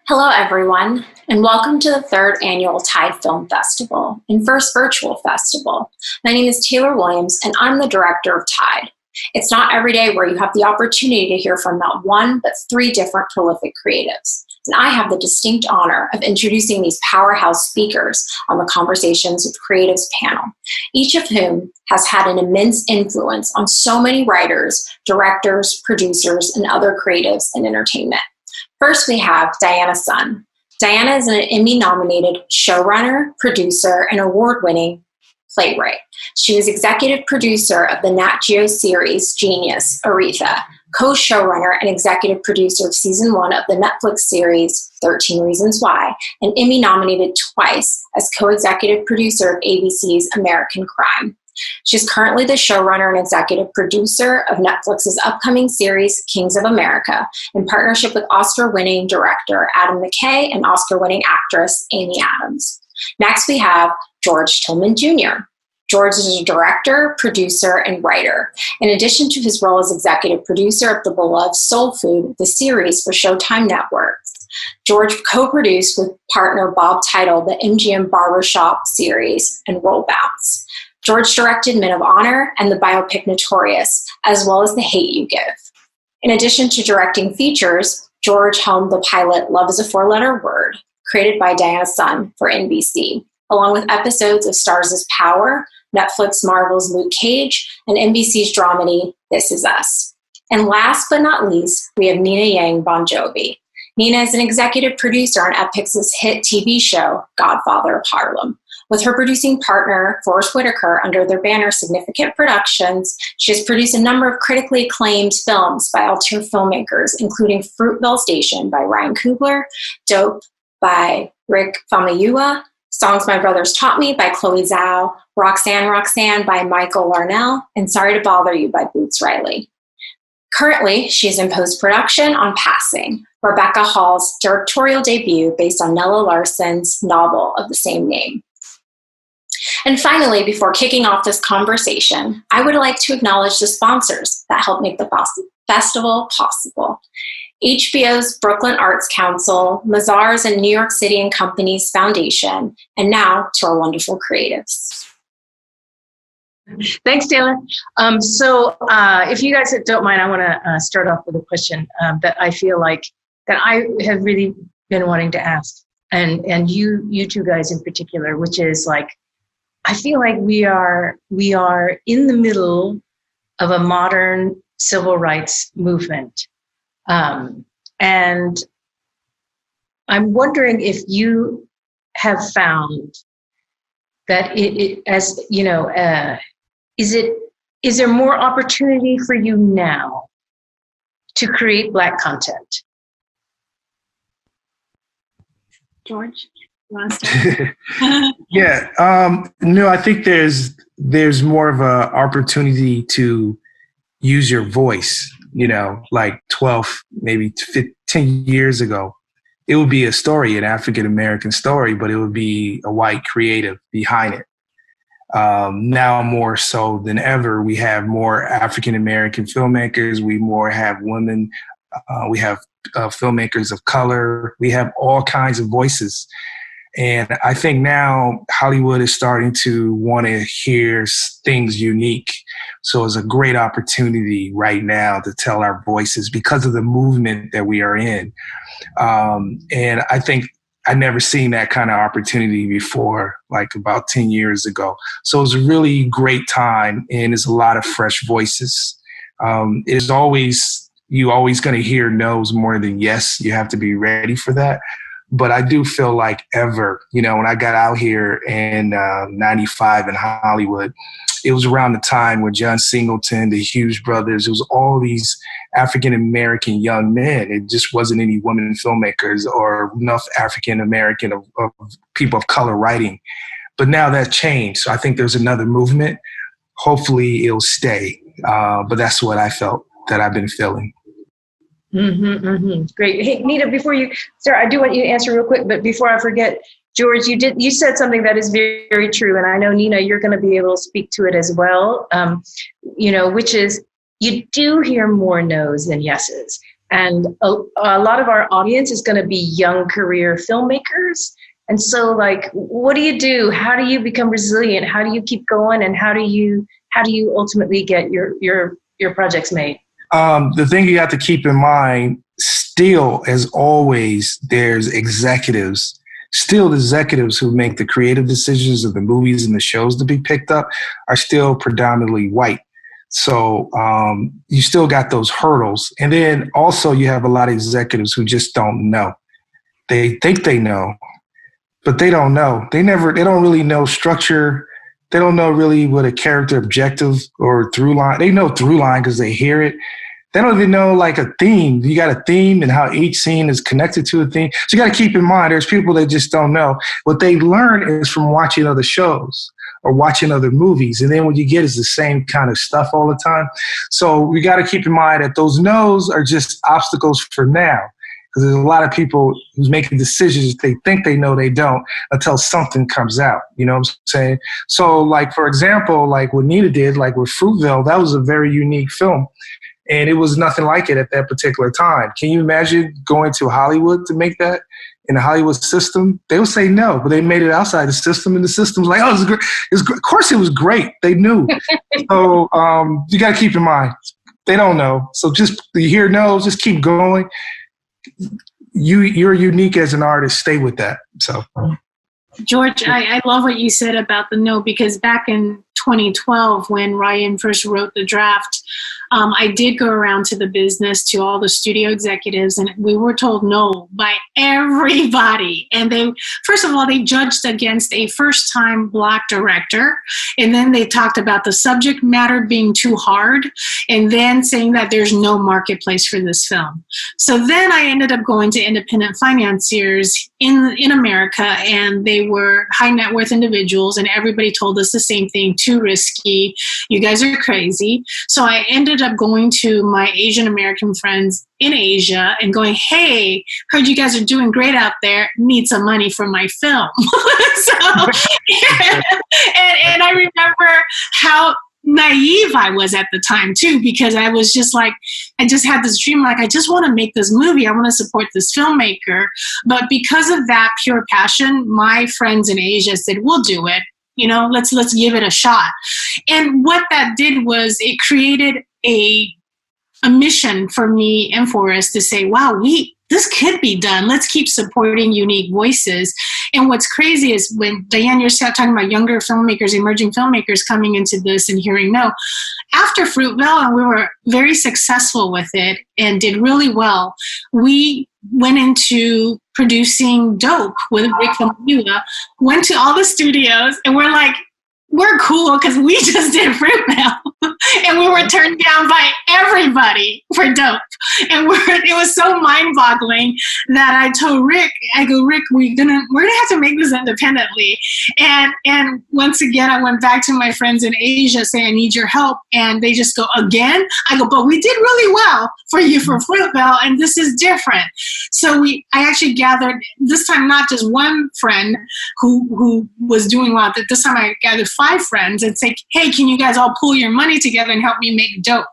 Hello, everyone, and welcome to the third annual TIDE Film Festival and first virtual festival. My name is Taylor Williams, and I'm the director of TIDE. It's not every day where you have the opportunity to hear from not one, but three different prolific creatives. And I have the distinct honor of introducing these powerhouse speakers on the Conversations with Creatives panel, each of whom has had an immense influence on so many writers, directors, producers, and other creatives in entertainment. First, we have Diana Sun. Diana is an Emmy-nominated showrunner, producer, and award-winning playwright. She was executive producer of the Nat Geo series Genius, Aretha, co-showrunner and executive producer of season 1 of the Netflix series 13 Reasons Why, and Emmy-nominated twice as co-executive producer of ABC's American Crime. She's currently the showrunner and executive producer of Netflix's upcoming series, Kings of America, in partnership with Oscar-winning director Adam McKay and Oscar-winning actress Amy Adams. Next, we have George Tillman Jr. George is a director, producer, and writer. In addition to his role as executive producer of the beloved Soul Food, the series for Showtime Network, George co-produced with partner Bob Title the MGM Barbershop series and Roll Bounce. George directed Men of Honor and the biopic Notorious, as well as The Hate U Give. In addition to directing features, George helmed the pilot Love is a Four-Letter Word, created by Diana Sun for NBC, along with episodes of Starz' Power, Netflix Marvel's Luke Cage, and NBC's dramedy This Is Us. And last but not least, we have Nina Yang Bongiovi. Nina is an executive producer on Epix's hit TV show, Godfather of Harlem. With her producing partner, Forrest Whitaker, under their banner Significant Productions, she has produced a number of critically acclaimed films by alternate filmmakers, including Fruitvale Station by Ryan Coogler, Dope by Rick Famuyiwa, Songs My Brothers Taught Me by Chloe Zhao, Roxanne by Michael Larnell, and Sorry to Bother You by Boots Riley. Currently, she is in post-production on Passing, Rebecca Hall's directorial debut based on Nella Larsen's novel of the same name. And finally, before kicking off this conversation, I would like to acknowledge the sponsors that help make the festival possible. HBO's Brooklyn Arts Council, Mazars and New York City and Companies Foundation, and now to our wonderful creatives. Thanks, Taylor. So if you guys don't mind, I want to start off with a question that I feel like that I have really been wanting to ask, and you two guys in particular, which is like, I feel like we are in the middle of a modern civil rights movement. And I'm wondering if you have found that is there more opportunity for you now to create Black content? George? Yeah, no, I think there's more of a opportunity to use your voice, like 12, maybe 10 years ago. It would be a story, an African-American story, but it would be a white creative behind it. Now more so than ever, we have more African-American filmmakers, we more have women, we have filmmakers of color, we have all kinds of voices. And I think now Hollywood is starting to want to hear things unique. So it's a great opportunity right now to tell our voices because of the movement that we are in. And I think I never seen that kind of opportunity before, like about 10 years ago. So it's a really great time, and there's a lot of fresh voices. It's always, you always going to hear no's more than yes. You have to be ready for that. But I do feel like when I got out here in 95 in Hollywood, it was around the time when John Singleton, the Hughes brothers, it was all these African-American young men. It just wasn't any women filmmakers or enough African-American of people of color writing. But now that changed. So I think there's another movement. Hopefully it'll stay. But that's what I felt that I've been feeling. Great. Hey, Nina, before you start, I do want you to answer real quick, but before I forget, George, you said something that is very, very true. And I know, Nina, you're going to be able to speak to it as well, which is you do hear more no's than yeses. And a lot of our audience is going to be young career filmmakers. And so, like, what do you do? How do you become resilient? How do you keep going? And how do you ultimately get your projects made? The thing you have to keep in mind, still, as always, there's executives. Still, the executives who make the creative decisions of the movies and the shows to be picked up are still predominantly white. So you still got those hurdles. And then also you have a lot of executives who just don't know. They think they know, but they don't know. They don't really know structure. They don't know really what a character objective or through line. They know through line because they hear it. They don't even know like a theme. You got a theme and how each scene is connected to a theme. So you got to keep in mind, there's people that just don't know. What they learn is from watching other shows or watching other movies. And then what you get is the same kind of stuff all the time. So we got to keep in mind that those no's are just obstacles for now. Because there's a lot of people who's making decisions they think they know they don't until something comes out. You know what I'm saying? So like, for example, like what Nina did, like with Fruitvale, that was a very unique film. And it was nothing like it at that particular time. Can you imagine going to Hollywood to make that in the Hollywood system? They would say no, but they made it outside the system, and the system's like, oh, it was great. Of course it was great. They knew. So you got to keep in mind, they don't know. So just, you hear no, just keep going. You're unique as an artist. Stay with that. So, George, I love what you said about the no, because back in 2012, when Ryan first wrote the draft, I did go around to the business, to all the studio executives, and we were told no by everybody. And they, first of all, they judged against a first-time Black director, and then they talked about the subject matter being too hard, and then saying that there's no marketplace for this film. So then I ended up going to independent financiers in America, and they were high net worth individuals, and everybody told us the same thing: too risky, you guys are crazy. So I ended up going to my Asian American friends in Asia and going, hey, heard you guys are doing great out there, need some money for my film. And I remember how naive I was at the time too, because I was just like, I just had this dream, like, I just want to make this movie, I want to support this filmmaker. But because of that pure passion, my friends in Asia said, we'll do it. You know, let's give it a shot. And what that did was it created a mission for me and for us to say, wow, this could be done. Let's keep supporting unique voices. And what's crazy is when, Diane, you're talking about younger filmmakers, emerging filmmakers coming into this and hearing no. After Fruitvale, and we were very successful with it and did really well, we went into producing Dope with Rick Famuyiwa, went to all the studios, and we're like, we're cool because we just did Fruitvale. And we were turned down by everybody for Dope. And it was so mind-boggling that I told Rick, I go, Rick, we're gonna have to make this independently. And once again, I went back to my friends in Asia saying, I need your help. And they just go, again? I go, but we did really well for you for Fruitvale, and this is different. So I actually gathered, this time not just one friend who was doing well, but this time I gathered 5 friends and say, hey, can you guys all pull your money together and help me make Dope?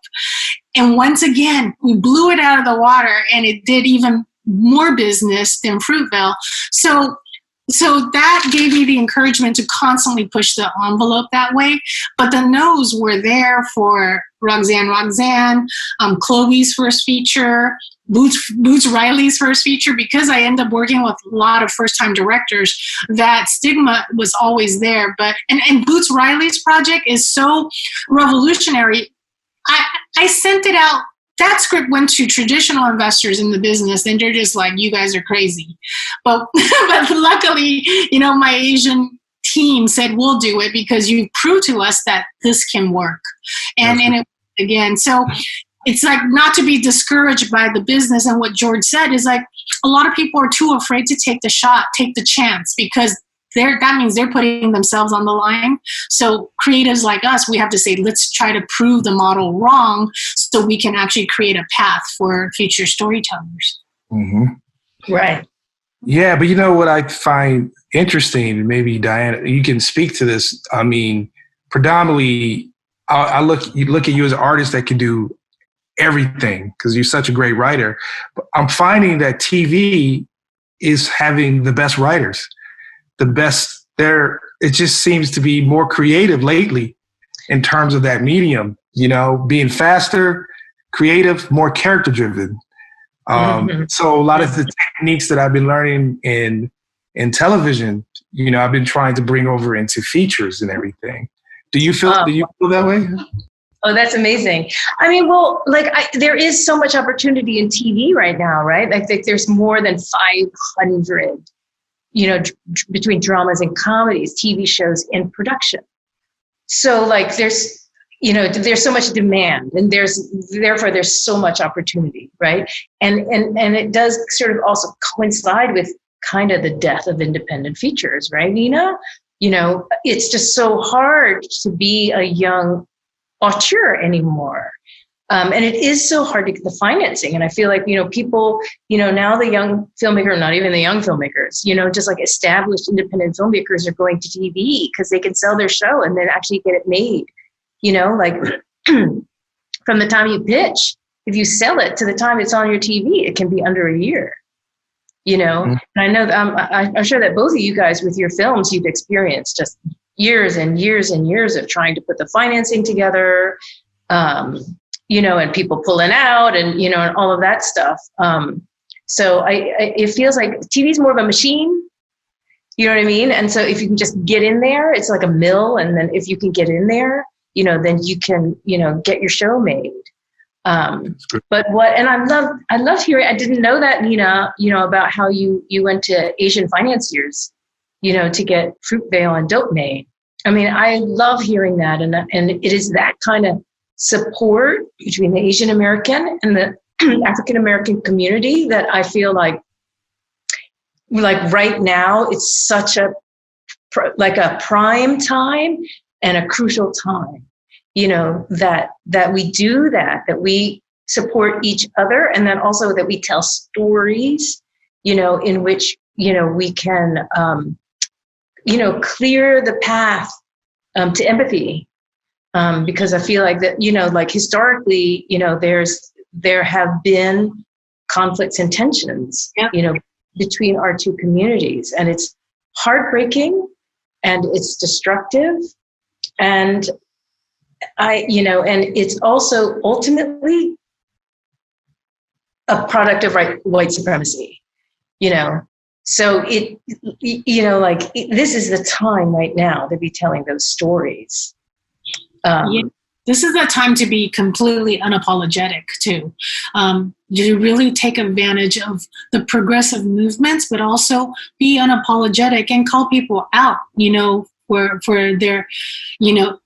And once again, we blew it out of the water, and it did even more business than Fruitvale. So that gave me the encouragement to constantly push the envelope that way. But the no's were there for Roxanne, Chloe's first feature, Boots Riley's first feature. Because I end up working with a lot of first-time directors, that stigma was always there. But and Boots Riley's project is so revolutionary. I sent it out. That script went to traditional investors in the business, and they're just like, you guys are crazy. But luckily, my Asian team said, we'll do it because you proved to us that this can work. And it, again, so it's like not to be discouraged by the business. And what George said is like, a lot of people are too afraid to take the shot, take the chance, because that means they're putting themselves on the line. So creatives like us, we have to say, let's try to prove the model wrong so we can actually create a path for future storytellers. Mm-hmm. Right. Yeah, but you know what I find interesting, and maybe Diana, you can speak to this. I mean, predominantly, I look at you as an artist that can do everything because you're such a great writer. But I'm finding that TV is having the best writers, the best there. It just seems to be more creative lately in terms of that medium, you know, being faster, creative, more character driven. So a lot of the techniques that I've been learning in television, you know, I've been trying to bring over into features and everything. Do you feel that way? Oh, that's amazing. I mean, well, like there is so much opportunity in TV right now, right? I think there's more than 500, you know, between dramas and comedies, TV shows in production. So like there's, you know, there's so much demand and therefore there's so much opportunity, right? And it does sort of also coincide with kind of the death of independent features, right, Nina? You know, it's just so hard to be a young auteur anymore. And it is so hard to get the financing. And I feel like, you know, people, you know, now the young filmmaker, not even the young filmmakers, you know, just like established independent filmmakers are going to TV because they can sell their show and then actually get it made. You know, like from the time you pitch, if you sell it to the time it's on your TV, it can be under a year. You know, and I know that I'm sure that both of you guys with your films, you've experienced just years and years and years of trying to put the financing together, you know, and people pulling out and, you know, and all of that stuff. So it feels like TV is more of a machine, you know what I mean? And so if you can just get in there, it's like a mill. And then if you can get in there, you know, then you can, you know, get your show made. But I love hearing, I didn't know that, Nina, you know, about how you went to Asian financiers, you know, to get Fruitvale and Dope made. I mean, I love hearing that. And it is that kind of support between the Asian American and the African American community that I feel like right now, it's such a prime time and a crucial time. You know, that we do that we support each other, and then also that we tell stories, you know, in which, you know, we can, you know, clear the path to empathy. Because I feel like that, you know, like historically, you know, there have been conflicts and tensions, you know, between our two communities, and it's heartbreaking and it's destructive. And you know, and it's also ultimately a product of white supremacy, you know. So you know, like this is the time right now to be telling those stories. This is the time to be completely unapologetic too. You really take advantage of the progressive movements, but also be unapologetic and call people out, you know, for their, you know,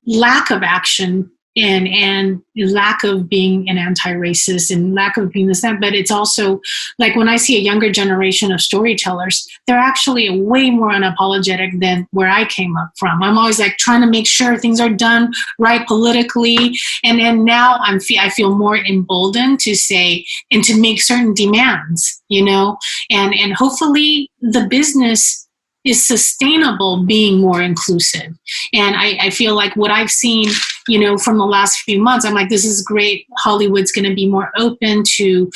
lack of action and lack of being an anti-racist and lack of being this, that. But it's also like when I see a younger generation of storytellers, they're actually way more unapologetic than where I came up from. I'm always like trying to make sure things are done right politically. And now I feel more emboldened to say and to make certain demands, you know, and hopefully the business is sustainable being more inclusive. And I feel like what I've seen, you know, from the last few months, I'm like, this is great. Hollywood's going to be more open to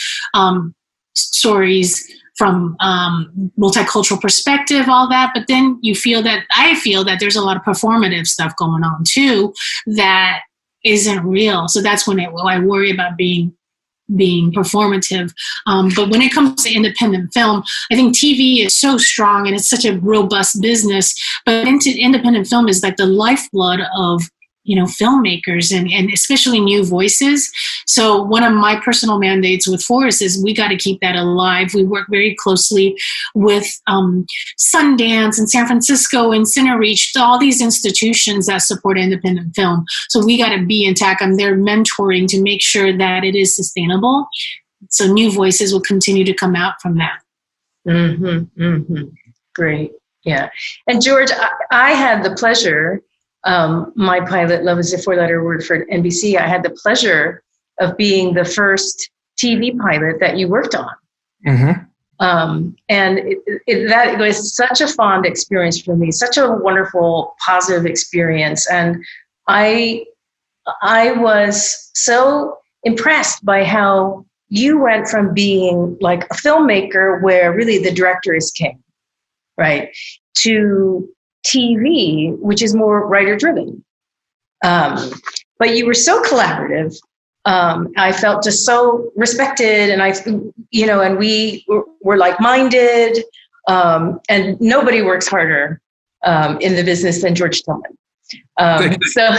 stories from multicultural perspective, all that. But then I feel that there's a lot of performative stuff going on too that isn't real. So that's when I worry about being performative. But when it comes to independent film, I think TV is so strong and it's such a robust business, but independent film is like the lifeblood of, you know, filmmakers and especially new voices. So one of my personal mandates with Forrest is we got to keep that alive. We work very closely with Sundance and San Francisco and CineReach, all these institutions that support independent film. So we got to be intact. I'm there mentoring to make sure that it is sustainable. So new voices will continue to come out from that. Mm-hmm, mm-hmm. Great. Yeah. And George, I had the pleasure, my pilot, Love is a Four-Letter Word for NBC, I had the pleasure of being the first TV pilot that you worked on. Mm-hmm. And that was such a fond experience for me, such a wonderful, positive experience. And I was so impressed by how you went from being like a filmmaker where really the director is king, right, to TV, which is more writer driven. But you were so collaborative. I felt just so respected, and and we were like-minded, and nobody works harder in the business than George Tillman. So,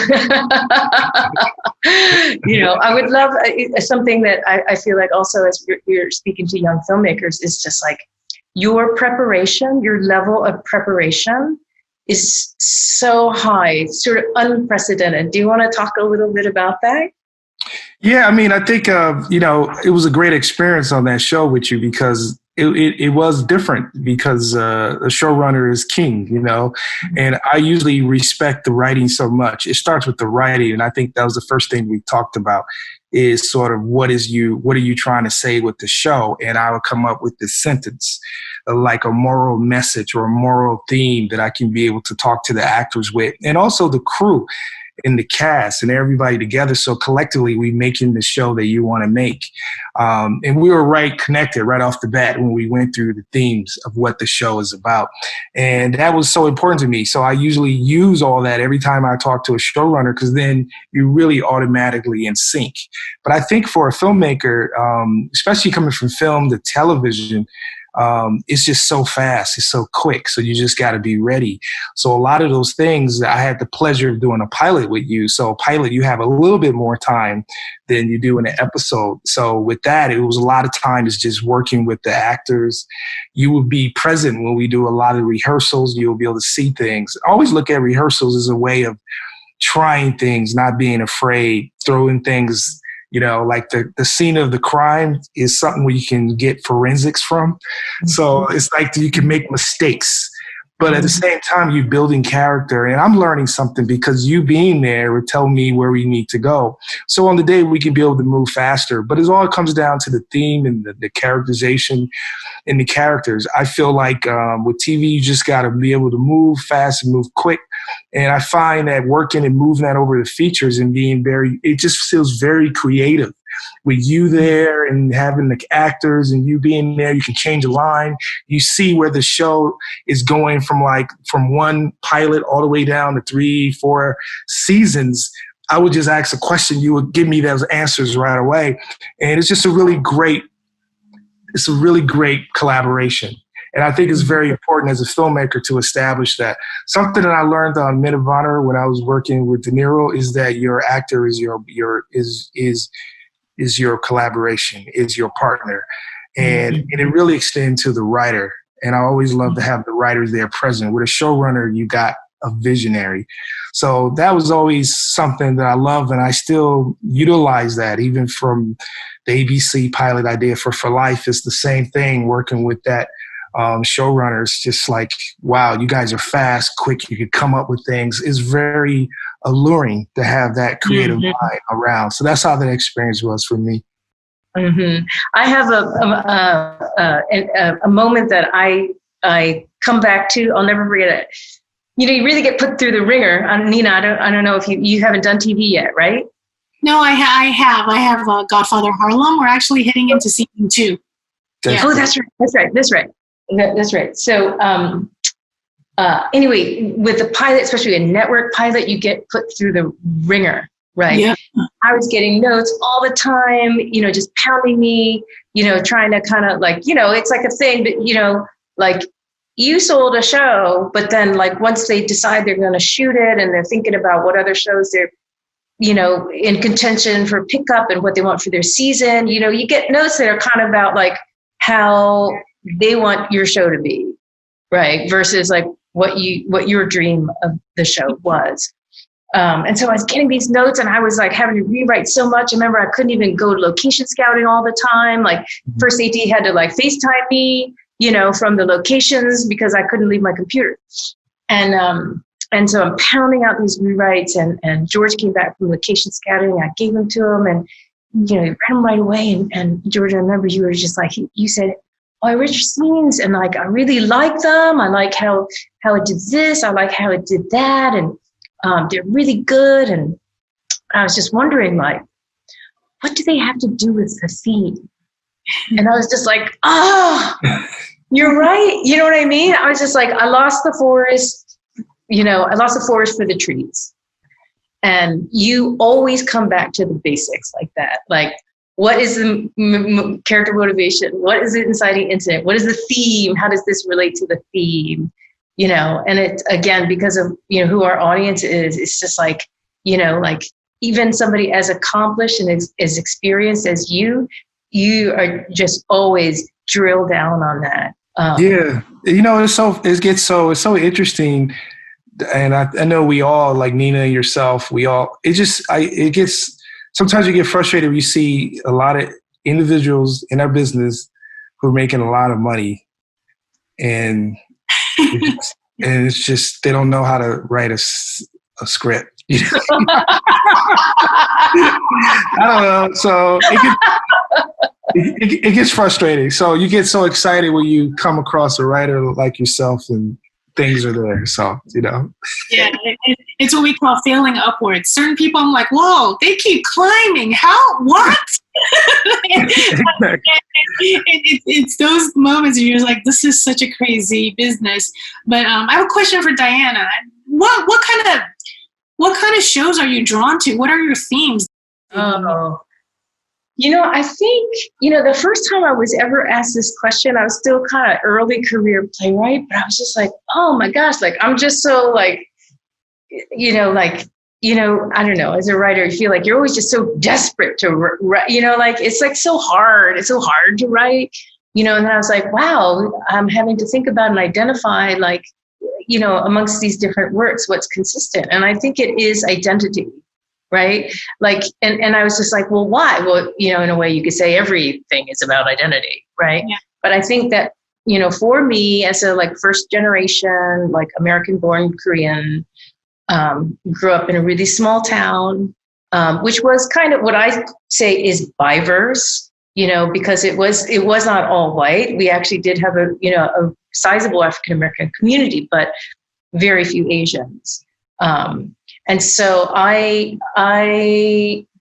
I would love something that I feel like also as you're speaking to young filmmakers is just like your preparation, your level of preparation is so high, sort of unprecedented. Do you want to talk a little bit about that? Yeah, I mean, I think, it was a great experience on that show with you because it was different because the showrunner is king, and I usually respect the writing so much. It starts with the writing, and I think that was the first thing we talked about is sort of what are you trying to say with the show? And I would come up with this sentence, like a moral message or a moral theme that I can be able to talk to the actors with, and also the crew and the cast and everybody together. So collectively, we making the show that you want to make. And we were connected right off the bat when we went through the themes of what the show is about. And that was so important to me. So I usually use all that every time I talk to a showrunner, because then you're really automatically in sync. But I think for a filmmaker, especially coming from film to television, it's just so fast. It's so quick. So you just got to be ready. So a lot of those things, I had the pleasure of doing a pilot with you. So a pilot, you have a little bit more time than you do in an episode. So with that, it was a lot of time is just working with the actors. You will be present when we do a lot of rehearsals. You'll be able to see things. Always look at rehearsals as a way of trying things, not being afraid, throwing things. Like the scene of the crime is something where you can get forensics from. So it's like you can make mistakes. But at the same time, you're building character. And I'm learning something because you being there would tell me where we need to go. So on the day, we can be able to move faster. But it all comes down to the theme and the characterization and the characters. I feel like with TV, you just got to be able to move fast and move quick. And I find that working and moving that over the features and it just feels very creative. With you there and having the actors and you being there, you can change a line. You see where the show is going from one pilot all the way down to 3-4 seasons. I would just ask a question. You would give me those answers right away. And it's just a really great collaboration. And I think it's very important as a filmmaker to establish that. Something that I learned on Men of Honor when I was working with De Niro is that your actor is your collaboration, is your partner. And it really extends to the writer. And I always love to have the writers there present. With a showrunner, you got a visionary. So that was always something that I love, and I still utilize that even from the ABC pilot idea for Life. It's the same thing, working with that showrunners, just like, wow, you guys are fast, quick, you could come up with things. It's very alluring to have that creative mind around. So that's how that experience was for me. I have a moment that I come back to. I'll never forget it. You really get put through the ringer. Nina, I don't know if you haven't done TV yet, right? No, I have. I have Godfather Harlem. We're actually heading into season 2. Oh, that's right. So anyway, with the pilot, especially a network pilot, you get put through the ringer, right? Yeah. I was getting notes all the time, just pounding me, trying to kind of it's like a thing that, you sold a show, but then once they decide they're going to shoot it and they're thinking about what other shows they're, in contention for pickup and what they want for their season, you get notes that are kind of about how they want your show to be, right? Versus what your dream of the show was. And so I was getting these notes and I was having to rewrite so much. I remember I couldn't even go to location scouting all the time. First AD had to FaceTime me, from the locations because I couldn't leave my computer. And so I'm pounding out these rewrites and George came back from location scouting. I gave them to him and, he read them right away. And George, I remember you were just you said, oh, I read your scenes and I really like them. I like how it did this. I like how it did that. And they're really good. And I was just wondering, what do they have to do with the theme? And I was just like, oh, you're right. You know what I mean? I was just like, I lost the forest, I lost the forest for the trees. And you always come back to the basics like that. Like, what is the character motivation? What is the inciting incident? What is the theme? How does this relate to the theme? And it's, again, because of, who our audience is, it's just like, like even somebody as accomplished and as experienced as you are just always drill down on that. It's so interesting. And I know we all, like Nina, yourself, sometimes you get frustrated when you see a lot of individuals in our business who are making a lot of money, and it's just, they don't know how to write a script. I don't know. So it gets frustrating. So you get so excited when you come across a writer like yourself and things are there. So, Yeah, it's what we call failing upwards. Certain people, I'm like, whoa, they keep climbing. How? What? It's those moments where you're like, this is such a crazy business. But I have a question for Diana. What kind of shows are you drawn to? What are your themes? Oh, I think, the first time I was ever asked this question, I was still kind of early career playwright, but I was just like, oh my gosh, like, I'm just so like, I don't know, as a writer, you feel like you're always just so desperate to write, like, it's like so hard. It's so hard to write, and then I was like, wow, I'm having to think about and identify, like, amongst these different works, what's consistent. And I think it is identity. Right? Like, and I was just like, well, why? Well, in a way you could say everything is about identity, right? Yeah. But I think that, for me as a like first generation, like American born Korean, grew up in a really small town, which was kind of what I say is diverse, because it was not all white. We actually did have a sizable African-American community, but very few Asians. And so I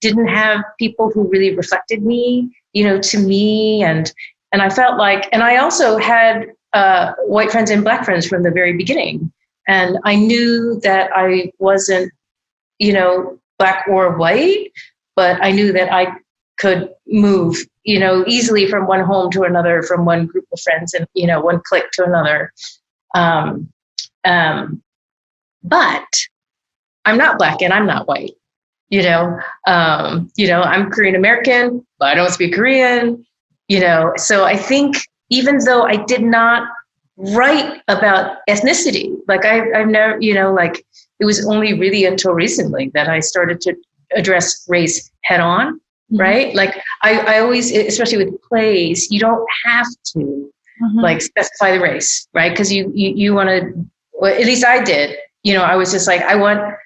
didn't have people who really reflected me, to me. And I felt like, and I also had white friends and black friends from the very beginning. And I knew that I wasn't, black or white, but I knew that I could move, easily from one home to another, from one group of friends and, one clique to another. But I'm not black and I'm not white, I'm Korean American, but I don't speak Korean, so I think even though I did not write about ethnicity, like I've never, like it was only really until recently that I started to address race head on, right? Like I always, especially with plays, you don't have to like specify the race, right? Because you want to, well, at least I did, I was just like, I want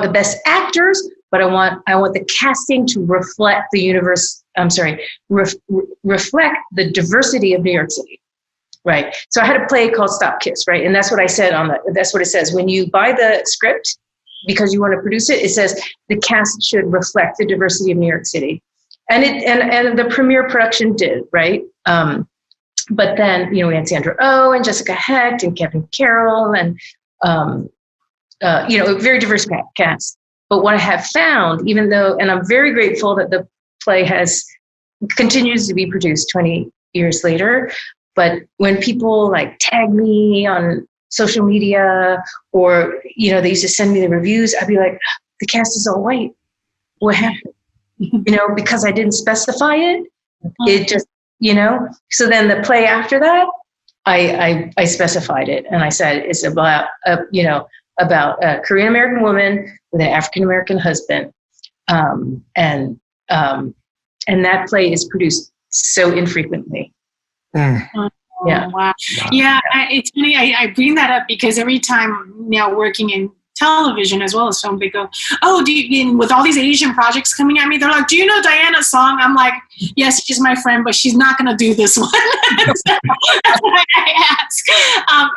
the best actors, but I want the casting to reflect the universe. I'm sorry, reflect the diversity of New York City, right? So I had a play called Stop Kiss, right? And that's what I said that's what it says. When you buy the script, because you want to produce it, it says the cast should reflect the diversity of New York City. And and the premiere production did, right? But then, we had Sandra Oh and Jessica Hecht and Kevin Carroll and, a very diverse cast. But what I have found, even though, and I'm very grateful that the play continues to be produced 20 years later, but when people like tag me on social media or, they used to send me the reviews, I'd be like, the cast is all white. What happened? Because I didn't specify it. It just, so then the play after that, I specified it and I said, it's about, about a Korean American woman with an African American husband, and that play is produced so infrequently. Oh, Yeah. Wow. Yeah, it's funny. I bring that up because every time now working in television as well as film, they go, "Oh, with all these Asian projects coming at me, they're like, do you know Diana's song?" I'm like, yes, she's my friend, but she's not going to do this one. That's why I ask.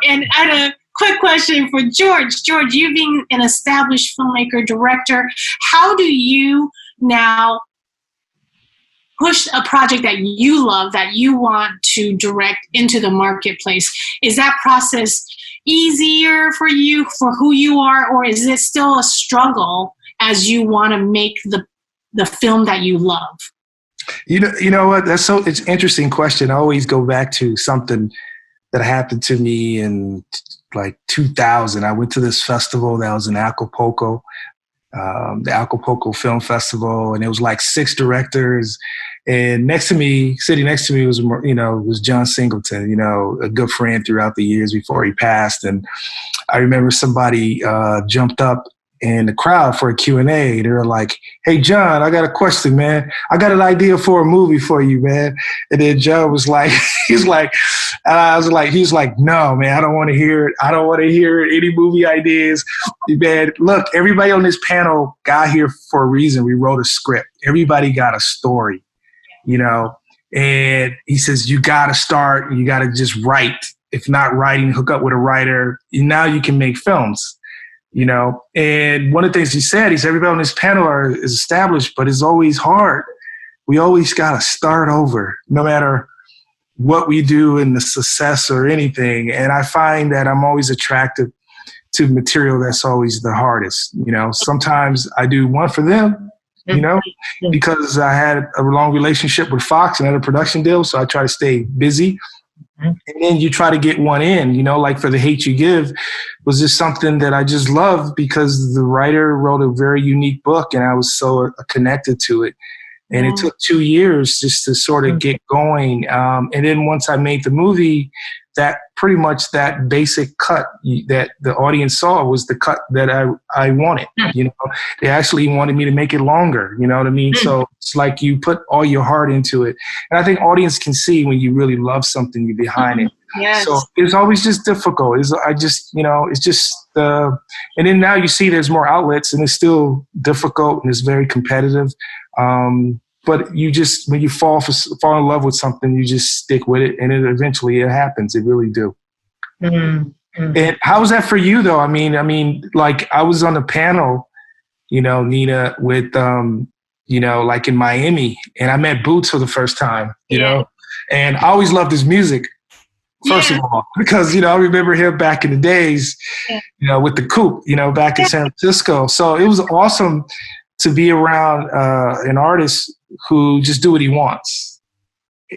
And I had a quick question for George. George, you being an established filmmaker, director, how do you now push a project that you love, that you want to direct into the marketplace, is that process easier for you, for who you are, or is it still a struggle as you want to make the film that you love? You know what? It's an interesting question. I always go back to something that happened to me in like 2000. I went to this festival that was in Acapulco, the Acapulco Film Festival, and it was like 6 directors. And sitting next to me was John Singleton, a good friend throughout the years before he passed. And I remember somebody jumped up in the crowd for a Q&A. They were like, "Hey, John, I got a question, man. I got an idea for a movie for you, man." And then John was like, he's like, "No, man, I don't want to hear it. I don't want to hear any movie ideas. Man, look, everybody on this panel got here for a reason. We wrote a script. Everybody got a story, and he says, you got to start, you got to just write. If not writing, hook up with a writer. Now you can make films. And one of the things he said, everybody on this panel is established, but it's always hard. We always got to start over, no matter what we do in the success or anything. And I find that I'm always attracted to material that's always the hardest. Sometimes I do one for them, because I had a long relationship with Fox and had a production deal. So I try to stay busy. And then you try to get one in, like For the Hate You Give was just something that I just loved because the writer wrote a very unique book and I was so connected to it. And it took 2 years just to sort of get going. And then once I made the movie, that pretty much that basic cut that the audience saw was the cut that I wanted. They actually wanted me to make it longer. You know what I mean? So it's like you put all your heart into it. And I think audience can see when you really love something, you're behind it. Yes. So it's always just difficult. And then now you see there's more outlets and it's still difficult and it's very competitive. But you just, when you fall in love with something, you just stick with it, and eventually it happens. It really do. Mm-hmm. And how was that for you, though? I mean, like I was on the panel, Nina, with, like in Miami, and I met Boots for the first time, you know, and I always loved his music. First of all, because, I remember him back in the days, with the Coop, back in San Francisco. So it was awesome to be around an artist who just do what he wants.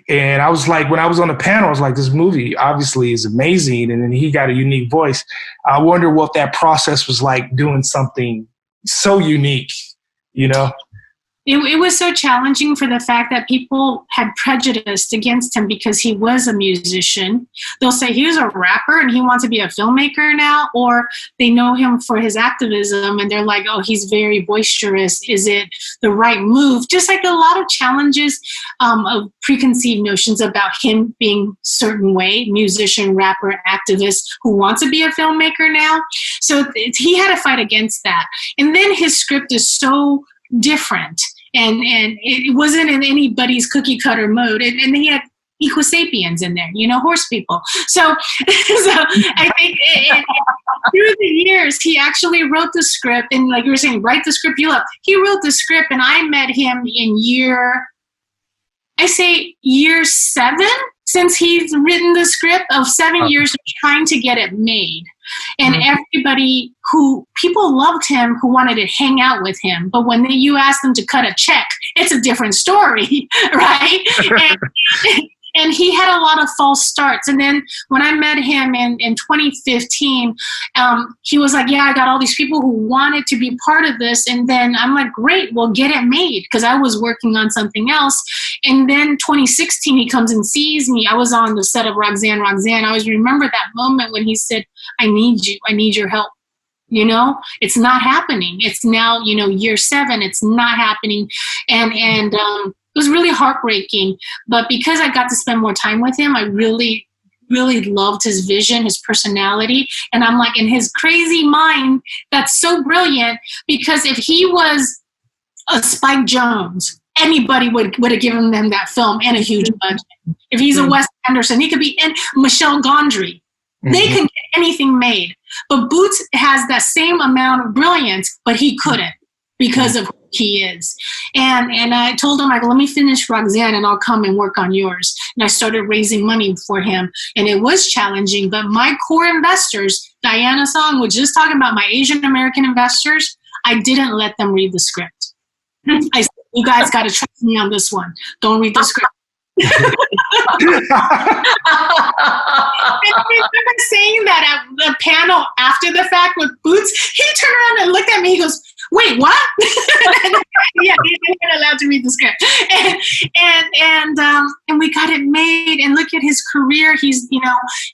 And I was like, when I was on the panel, I was like, this movie obviously is amazing. And then he got a unique voice. I wonder what that process was like doing something so unique, It was so challenging for the fact that people had prejudiced against him because he was a musician. They'll say he was a rapper and he wants to be a filmmaker now, or they know him for his activism and they're like, oh, he's very boisterous. Is it the right move? Just like a lot of challenges of preconceived notions about him being certain way, musician, rapper, activist who wants to be a filmmaker now. So he had to fight against that. And then his script is so different. And it wasn't in anybody's cookie cutter mode. And then he had equisapiens in there, horse people. So I think through the years, he actually wrote the script. And like you were saying, write the script you love. He wrote the script and I met him in year 7 since he's written the script of 7 years of trying to get it made. And people loved him who wanted to hang out with him. But when you ask them to cut a check, it's a different story, right? And he had a lot of false starts. And then when I met him in 2015, he was like, I got all these people who wanted to be part of this. And then I'm like, great, well, get it made. Because I was working on something else. And then 2016, he comes and sees me. I was on the set of Roxanne. I always remember that moment when he said, I need you. I need your help. It's not happening. It's now, year 7. It's not happening. And it was really heartbreaking, but because I got to spend more time with him, I really, really loved his vision, his personality. And I'm like, in his crazy mind, that's so brilliant, because if he was a Spike Jonze, anybody would have given them that film and a huge budget. If he's a Wes Anderson, he could be in Michel Gondry. They can get anything made. But Boots has that same amount of brilliance, but he couldn't because of who he is. And I told him, I go, let me finish Roxanne and I'll come and work on yours. And I started raising money for him. And it was challenging, but my core investors, Diana Song was just talking about my Asian American investors. I didn't let them read the script. I said, you guys got to trust me on this one. Don't read the script. And I remember saying that at the panel after the fact with Boots. He turned around and looked at me. He goes, wait, what? Yeah, he's not allowed to read the script. And we got it made. And look at his career. He's,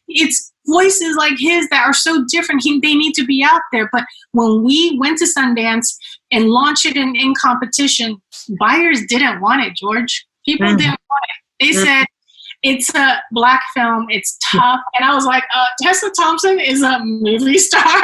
it's voices like his that are so different. They need to be out there. But when we went to Sundance and launched it in competition, buyers didn't want it, George. People didn't want it. They said, it's a Black film, it's tough. And I was like, Tessa Thompson is a movie star.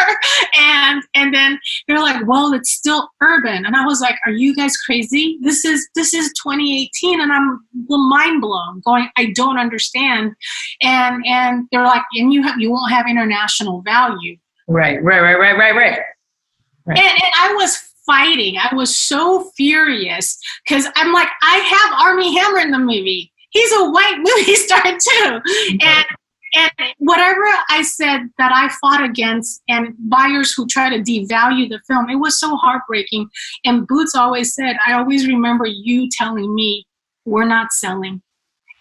And then they're like, well, it's still urban. And I was like, are you guys crazy? This is 2018 and I'm mind blown, going, I don't understand. And they're like, and you won't have international value. Right. And I was fighting. I was so furious because I'm like, I have Armie Hammer in the movie. He's a white movie star too. And whatever I said that I fought against and buyers who try to devalue the film, it was so heartbreaking. And Boots always said, I always remember you telling me we're not selling.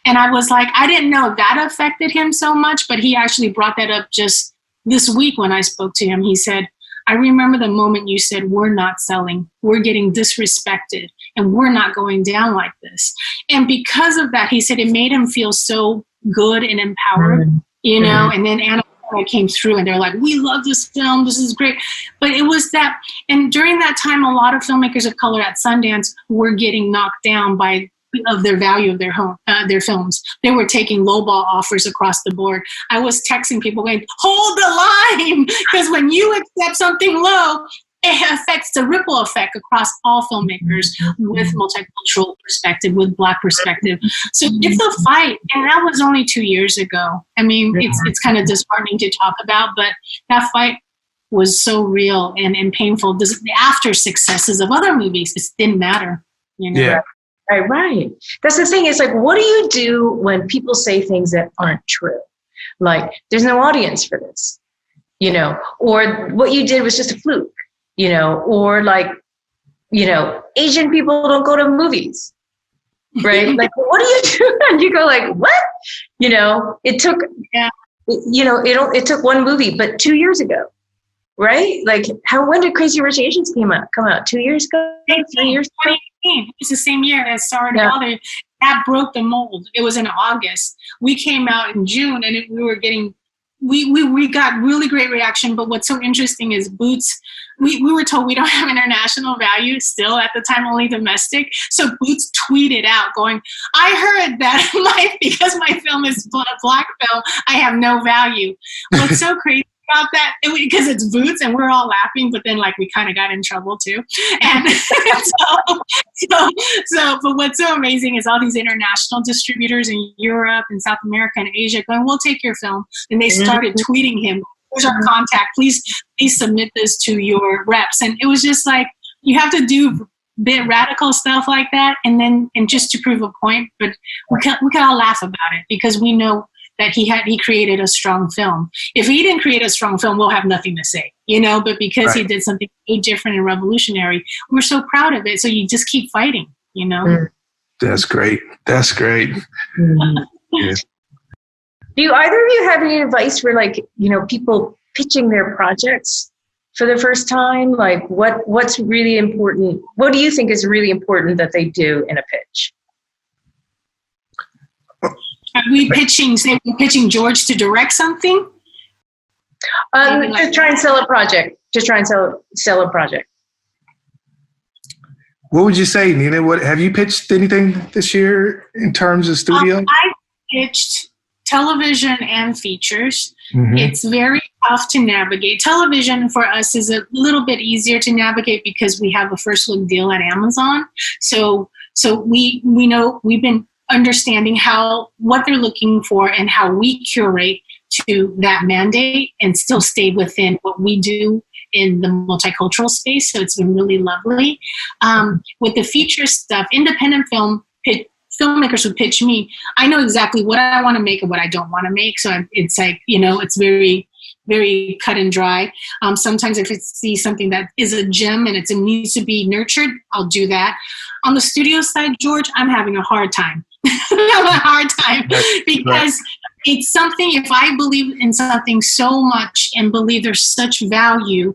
And I was like, I didn't know that affected him so much, but he actually brought that up just this week when I spoke to him. He said, I remember the moment you said, we're not selling, we're getting disrespected, and we're not going down like this. And because of that, he said it made him feel so good and empowered, and then Anna came through and they're like, we love this film, this is great. But it was that, and during that time, a lot of filmmakers of color at Sundance were getting knocked down of their value of their films. They were taking lowball offers across the board. I was texting people going, hold the line, because when you accept something low, it affects the ripple effect across all filmmakers with multicultural perspective, with Black perspective. So it's a fight, and that was only 2 years ago. I mean, it's kind of disheartening to talk about, but that fight was so real and painful. The after successes of other movies, it didn't matter. Yeah. Right. That's the thing. Is like, what do you do when people say things that aren't true? Like, there's no audience for this, or what you did was just a fluke, or like, Asian people don't go to movies, right? Like, what do you do? And you go like, what? It took, it took one movie, but 2 years ago, right? Like, when did Crazy Rich Asians come out? 2 years ago? 3 years ago? It's the same year as Sorry to Bother. That broke the mold. It was in August. We came out in June, and we got really great reaction. But what's so interesting is Boots. We were told we don't have international value still at the time, only domestic. So Boots tweeted out going, I heard that because my film is a Black film, I have no value. What's so crazy about that, because it's Boots and we're all laughing, but then like we kind of got in trouble too. And but what's so amazing is all these international distributors in Europe and South America and Asia going, we'll take your film. And they started tweeting him, here's our contact, please submit this to your reps. And it was just like, you have to do bit radical stuff like that and just to prove a point, but we can all laugh about it because we know that he created a strong film. If he didn't create a strong film, we'll have nothing to say, but because he did something so different and revolutionary, we're so proud of it. So you just keep fighting, That's great. That's great. Yes. Do either of you have any advice for people pitching their projects for the first time? Like what's really important? What do you think is really important that they do in a pitch? Are we pitching George to direct something? Just try and sell a project. Sell a project. What would you say, Nina? What have you pitched anything this year in terms of studio? I pitched television and features. It's very tough to navigate. Television for us is a little bit easier to navigate because we have a first look deal at Amazon. So we know we've been understanding what they're looking for and how we curate to that mandate and still stay within what we do in the multicultural space. So it's been really lovely. With the feature stuff, independent filmmakers would pitch me. I know exactly what I want to make and what I don't want to make. So it's like, it's very, very cut and dry. Sometimes if I see something that is a gem and it needs to be nurtured, I'll do that. On the studio side, George, I'm having a hard time. Because it's something, if I believe in something so much and believe there's such value,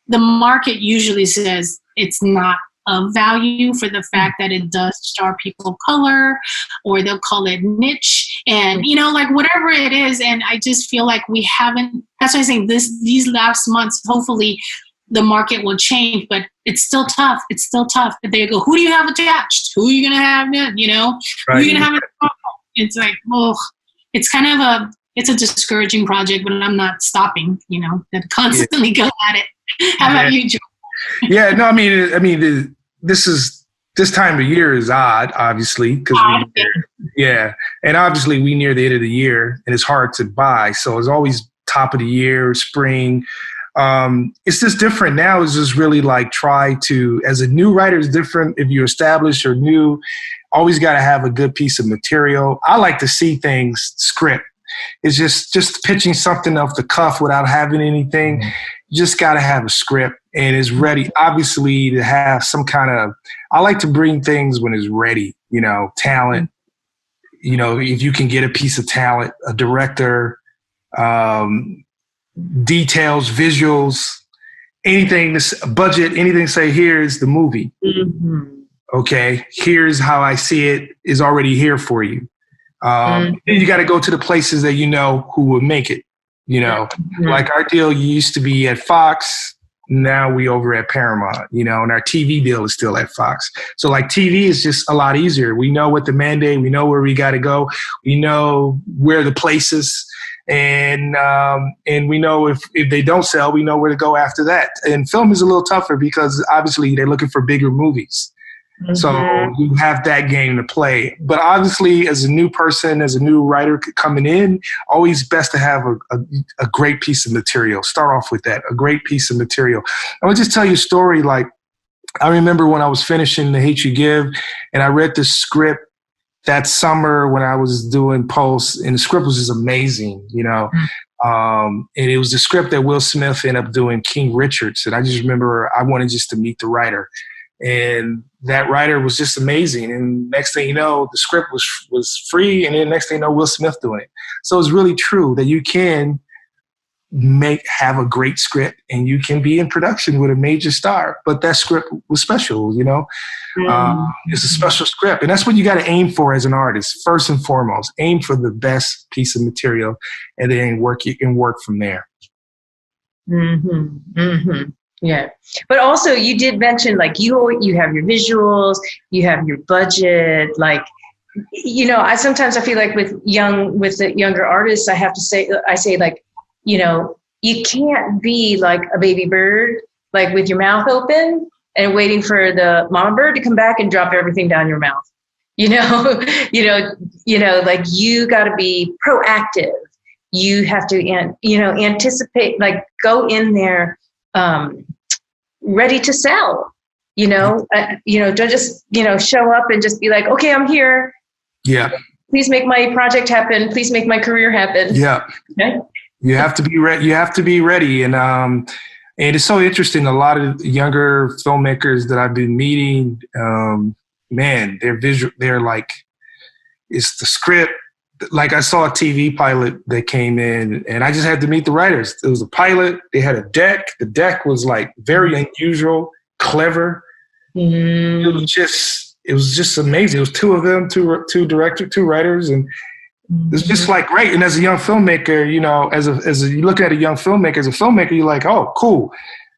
the market usually says it's not of value for the fact that it does star people of color, or they'll call it niche, and like whatever it is. And I just feel like we haven't. That's why I'm saying these last months, hopefully the market will change, but it's still tough. It's still tough. But they go, who do you have attached? Who are you gonna have then? Who are you gonna have? It's like, it's kind of it's a discouraging project, but I'm not stopping. That constantly go at it. How about you, Joe? Yeah, no, I mean, this time of year is odd, obviously, because and obviously we near the end of the year, and it's hard to buy. So it's always top of the year, spring. It's just different now. It's just really like try to, as a new writer, it's different. If you're established or new, always got to have a good piece of material. I like to see things script. It's just pitching something off the cuff without having anything. You just got to have a script, and it's ready, obviously, to have some kind of, I like to bring things when it's ready, talent. If you can get a piece of talent, a director, details, visuals, anything, budget, anything, say, here's the movie. Mm-hmm. Okay, here's how I see it, is already here for you. Then you got to go to the places that who will make it. Like our deal used to be at Fox. Now we over at Paramount, and our TV deal is still at Fox. So like TV is just a lot easier. We know what the mandate, we know where we got to go. We know where the places, and we know if they don't sell, we know where to go after that. And film is a little tougher because obviously they're looking for bigger movies. Mm-hmm. So you have that game to play. But obviously, as a new person, as a new writer coming in, always best to have a great piece of material. Start off with that, a great piece of material. I will just tell you a story. Like, I remember when I was finishing The Hate You Give, and I read the script that summer when I was doing Pulse, and the script was just amazing, and it was the script that Will Smith ended up doing King Richards. And I just remember I wanted just to meet the writer. And that writer was just amazing. And next thing you know, the script was free. And then next thing you know, Will Smith doing it. So it's really true that you can have a great script and you can be in production with a major star. But that script was special, It's a special script. And that's what you got to aim for as an artist. First and foremost, aim for the best piece of material, and then you can work from there. Mm-hmm. Mm-hmm. Yeah. But also you did mention, like, you have your visuals, you have your budget, like, I sometimes feel like with the younger artists, I say like, you can't be like a baby bird, like with your mouth open and waiting for the mama bird to come back and drop everything down your mouth. Like, you got to be proactive. You have to, anticipate, like, go in there, ready to sell, don't just, show up and just be like, okay, I'm here. Yeah. Please make my project happen. Please make my career happen. Yeah. Okay. You have to be ready. You have to be ready. And it's so interesting. A lot of younger filmmakers that I've been meeting, man, they're like, it's the script. Like, I saw a TV pilot that came in, and I just had to meet the writers. It was a pilot. They had a deck. The deck was like very unusual, clever. Mm-hmm. It was just amazing. It was two of them, two directors, two writers, and it was just like great. And as a young filmmaker, you look at a young filmmaker, as a filmmaker, you're like, oh, cool.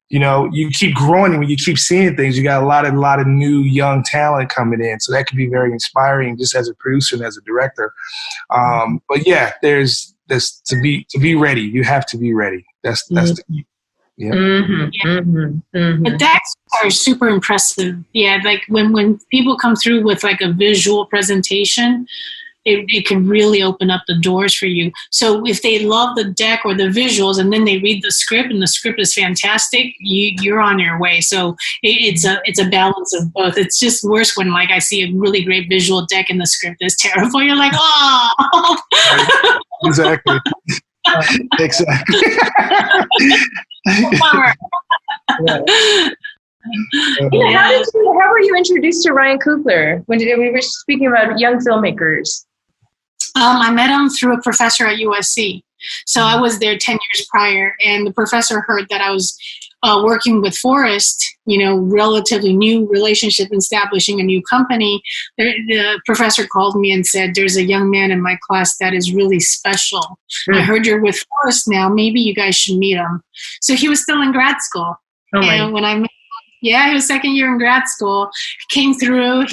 You keep growing when you keep seeing things. You got a lot of new young talent coming in, so that can be very inspiring, just as a producer and as a director. But yeah, there's this to be ready. You have to be ready. That's the key. Yeah. Mm-hmm. Yeah. Mm-hmm. Mm-hmm. But decks are super impressive. Yeah, like when people come through with like a visual presentation, it can really open up the doors for you. So if they love the deck or the visuals and then they read the script and the script is fantastic, you're on your way. So it's a balance of both. It's just worse when like I see a really great visual deck and the script is terrible. You're like, oh. Exactly. Exactly. Yeah. How were you introduced to Ryan Coogler? We were speaking about young filmmakers. I met him through a professor at USC. So I was there 10 years prior, and the professor heard that I was working with Forrest, relatively new relationship, establishing a new company. The professor called me and said, there's a young man in my class that is really special. I heard you're with Forrest now. Maybe you guys should meet him. So he was still in grad school. And when I met he was second year in grad school, came through.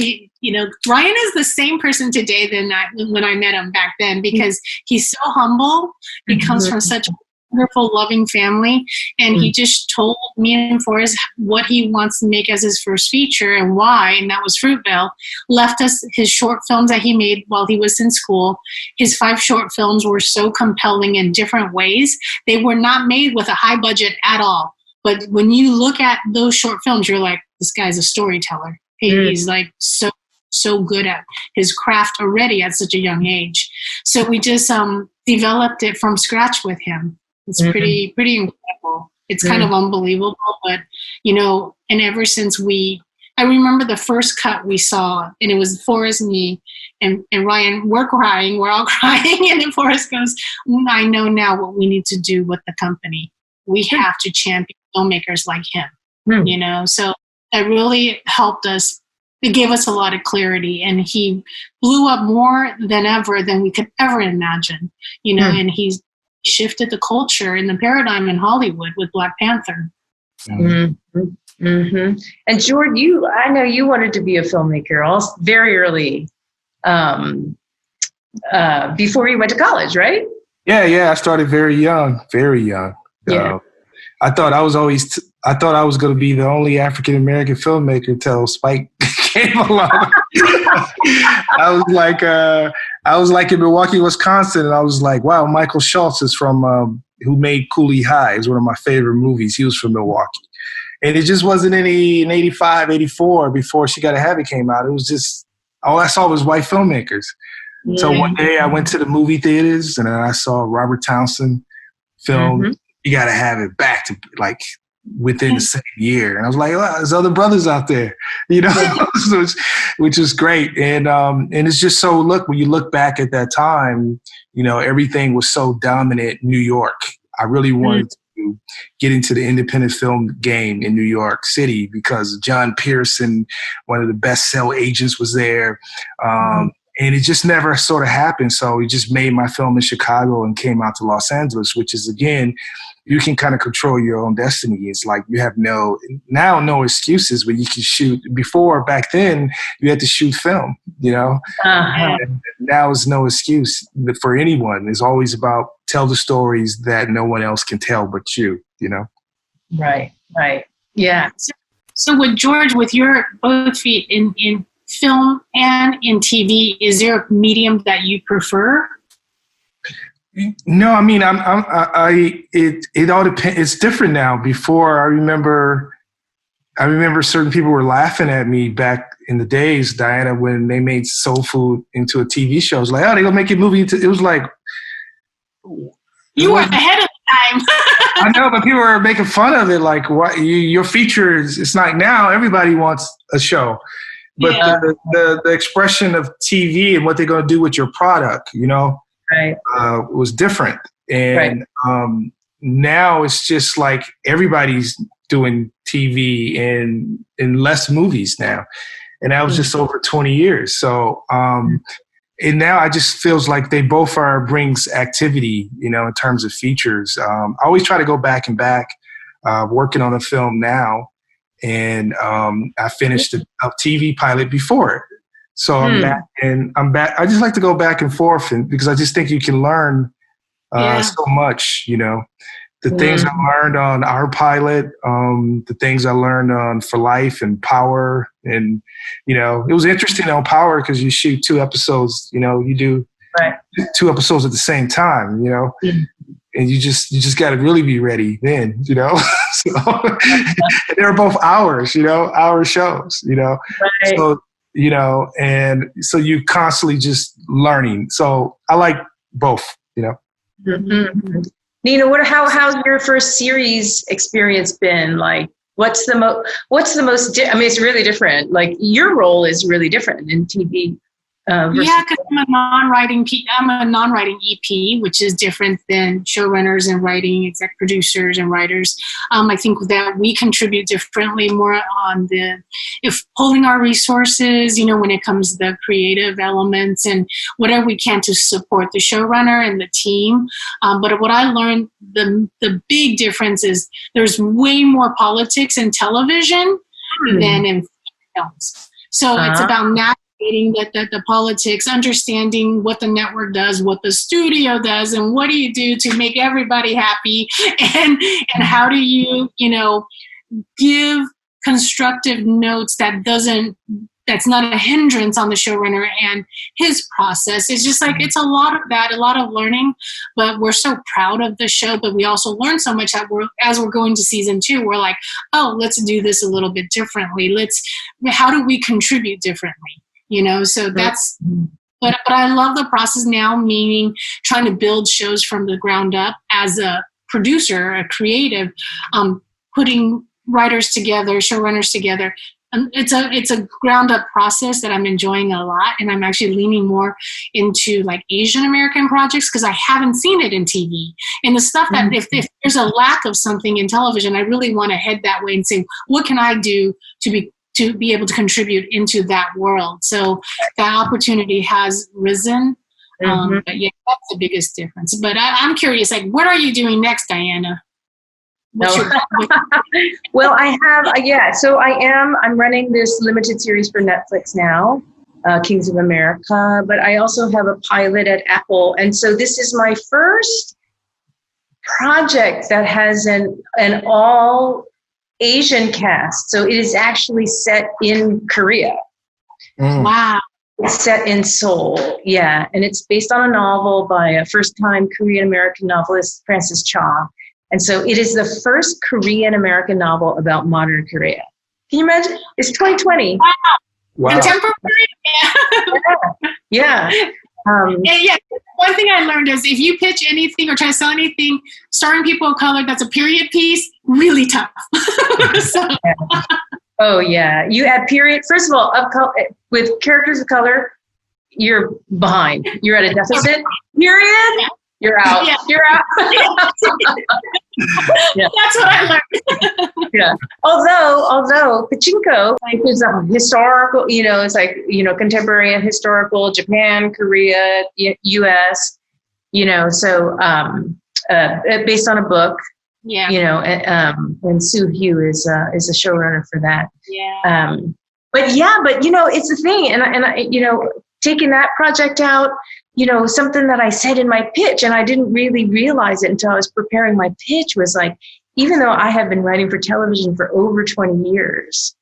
Ryan is the same person today than when I met him back then, because he's so humble. He comes from such a wonderful, loving family. And he just told me and Forrest what he wants to make as his first feature and why, and that was Fruitvale. Left us his short films that he made while he was in school. His 5 short films were so compelling in different ways. They were not made with a high budget at all. But when you look at those short films, you're like, this guy's a storyteller. He's like so good at his craft already at such a young age. So we just developed it from scratch with him. It's pretty incredible. It's kind of unbelievable, but and ever since I remember the first cut we saw, and it was Forrest, me, and Ryan. We're crying. We're all crying, and then Forrest goes, "I know now what we need to do with the company. We have to champion filmmakers like him." So that really helped us. It gave us a lot of clarity, and he blew up more than ever than we could ever imagine, and he's shifted the culture and the paradigm in Hollywood with Black Panther. And George, I know you wanted to be a filmmaker also very early, before you went to college, right? Yeah. I started very young. Yeah. I thought I was going to be the only African American filmmaker until Spike came along. I was like in Milwaukee, Wisconsin, and I was like, wow, Michael Schultz is from who made Cooley High. It's one of my favorite movies. He was from Milwaukee. And it just wasn't in 85, 84 before She Gotta Have It came out. It was just, all I saw was white filmmakers. So one day I went to the movie theaters and I saw Robert Townsend film You Gotta Have It back to like within the same year. And I was like, well, there's other brothers out there, which is great. And it's just so, when you look back at that time, everything was so dominant in New York. I really wanted to get into the independent film game in New York City because John Pearson, one of the best sell agents, was there. And it just never sort of happened. So we just made my film in Chicago and came out to Los Angeles, which is, again, you can kind of control your own destiny. It's like you have no excuses, but you can shoot. Back then, you had to shoot film, And now is no excuse for anyone. It's always about tell the stories that no one else can tell but you, Right. Yeah. So with George, with your both feet in film and in TV, is there a medium that you prefer? No, I mean, it all depends. It's different now. Before, I remember certain people were laughing at me back in the days, Diana, when they made soul food into a TV show. It was like, oh, they're gonna make a movie. It was like, you were ahead of time. I know, but people were making fun of it. Like, what your feature is? It's like now everybody wants a show. But the expression of TV and what they're going to do with your product, was different. And now it's just like everybody's doing TV and less movies now. And that was just over 20 years. So, and now I just feels like they both brings activity, in terms of features. I always try to go back, working on a film now. And I finished a TV pilot before it. So I'm back. I just like to go back and forth because I just think you can learn so much, The things I learned on our pilot, the things I learned on For Life and Power And, you know, it was interesting on Power because you shoot 2 episodes, you know, you do 2 episodes at the same time, you know, and you just got to really be ready then, you know. So they're both hours, you know, hour shows, you know. Right. So, you know, and so you constantly just learning. So I like both, you know. Mm-hmm. Nina, how's your first series experience been? Like, what's the most, I mean, it's really different. Like, your role is really different in TV. Yeah, because I'm a non-writing EP, which is different than showrunners and writing exec producers and writers. I think that we contribute differently, more on if pulling our resources, you know, when it comes to the creative elements and whatever we can to support the showrunner and the team. But what I learned, the big difference is there's way more politics in television than in films. So it's about the politics, understanding what the network does, what the studio does, and what do you do to make everybody happy, and how do you, you know, give constructive notes that's not a hindrance on the showrunner and his process. It's just like, it's a lot of that, a lot of learning, but we're so proud of the show, but we also learn so much that as we're going to season 2, we're like, oh, let's do this a little bit differently. How do we contribute differently? You know, so that's, but I love the process now, meaning trying to build shows from the ground up as a producer, a creative, putting writers together, showrunners together. It's a ground up process that I'm enjoying a lot. And I'm actually leaning more into like Asian American projects because I haven't seen it in TV. And the stuff that if there's a lack of something in television, I really want to head that way and say, what can I do to be able to contribute into that world? So that opportunity has risen. But yeah, that's the biggest difference. But I'm curious, like, what are you doing next, Diana? Well, I'm running this limited series for Netflix now, Kings of America, but I also have a pilot at Apple. And so this is my first project that has an all Asian cast. So it is actually set in Korea. Wow. It's set in Seoul. Yeah. And it's based on a novel by a first-time Korean-American novelist, Francis Cha. And so it is the first Korean-American novel about modern Korea. Can you imagine? It's 2020. Wow. Contemporary? Yeah. Yeah. One thing I learned is if you pitch anything or try to sell anything starring people of color that's a period piece, really tough. Oh yeah, you add period. First of all, with characters of color, you're behind. You're at a deficit. Period. You're out. Yeah. You're out. Yeah. That's what I learned. Yeah. Although pachinko, like, is a historical, you know, it's like, you know, contemporary and historical, Japan, Korea, U.S., you know, so based on a book. Yeah. You know, and Sue Hugh is a showrunner for that. Yeah. But you know, it's a thing, and I, you know, taking that project out, you know, something that I said in my pitch, and I didn't really realize it until I was preparing my pitch, was like, even though I have been writing for television for over 20 years,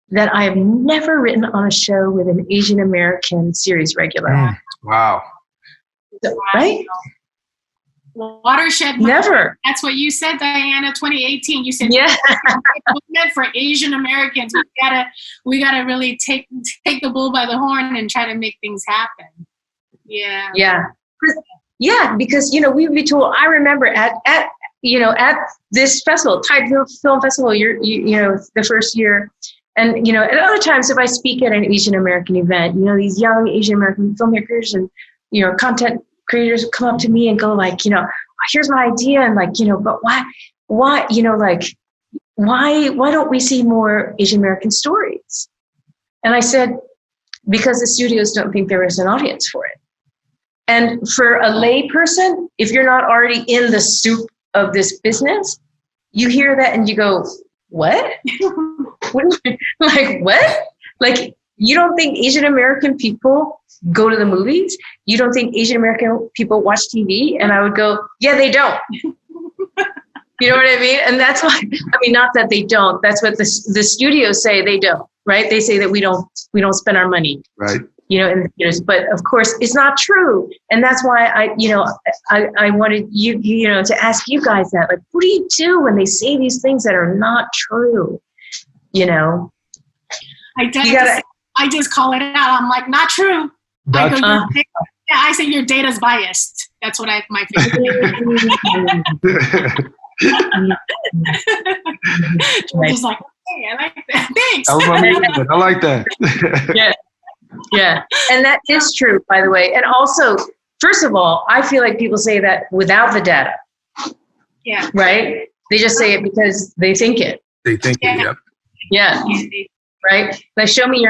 that I have never written on a show with an Asian American series regular. Wow. So, right? Watershed. Never. That's what you said, Diana. 2018. You said, yeah, meant for Asian Americans. We gotta really take the bull by the horn and try to make things happen. Yeah. Yeah, because, you know, we would be told. I remember at this festival, TIDEFF Film Festival, you know, the first year, and, you know, at other times, if I speak at an Asian American event, you know, these young Asian American filmmakers and, you know, content creators come up to me and go like, you know, here's my idea, and like, you know, but why, you know, like, why don't we see more Asian American stories? And I said, because the studios don't think there is an audience for it. And for a lay person, if you're not already in the soup of this business, you hear that and you go, what? Like, what? Like, you don't think Asian American people go to the movies? You don't think Asian American people watch TV? And I would go, yeah, they don't. You know what I mean? And that's why, I mean, not that they don't, that's what the studios say, they don't. right? They say that we don't spend our money, Right. you know, in the theaters, but of course it's not true. And that's why I wanted you know, to ask you guys that, like, what do you do when they say these things that are not true? You know, I just call it out. I'm like, not true. I say your data's biased. That's what my favorite. Just like, hey, I like that. Thanks. I like that. Yeah. And that is true, by the way. And also, first of all, I feel like people say that without the data. Yeah. Right? They just say it because they think it. They think it, yep. Yeah. Right? Like, show me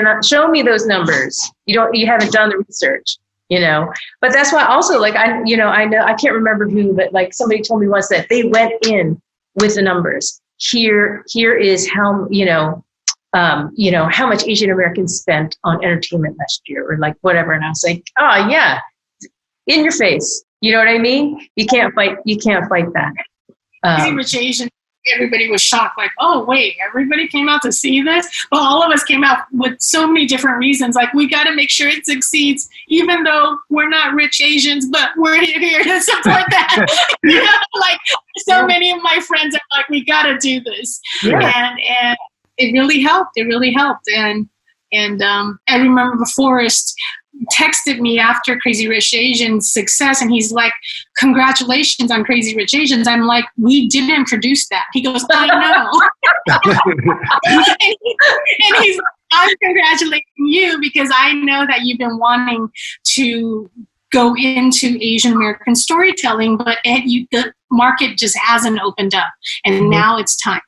those numbers. You haven't done the research, you know. But that's why also, like, I know, I can't remember who, but like somebody told me once that they went in with the numbers. Here is how, how much Asian Americans spent on entertainment last year, or like whatever. And I was like, oh yeah, in your face. You know what I mean? You can't fight that. Crazy Rich Asian, everybody was shocked, like, oh wait, everybody came out to see this? Well, all of us came out with so many different reasons. Like, we got to make sure it succeeds, even though we're not rich Asians, but we're here to support that. You know, like, so many of my friends are like, we got to do this. Yeah. And it really helped. And I remember Forrest texted me after Crazy Rich Asians' success, and he's like, congratulations on Crazy Rich Asians. I'm like, we didn't produce that. He goes, I know. and he's, I'm congratulating you because I know that you've been wanting to go into Asian American storytelling, but the market just hasn't opened up, and now it's time.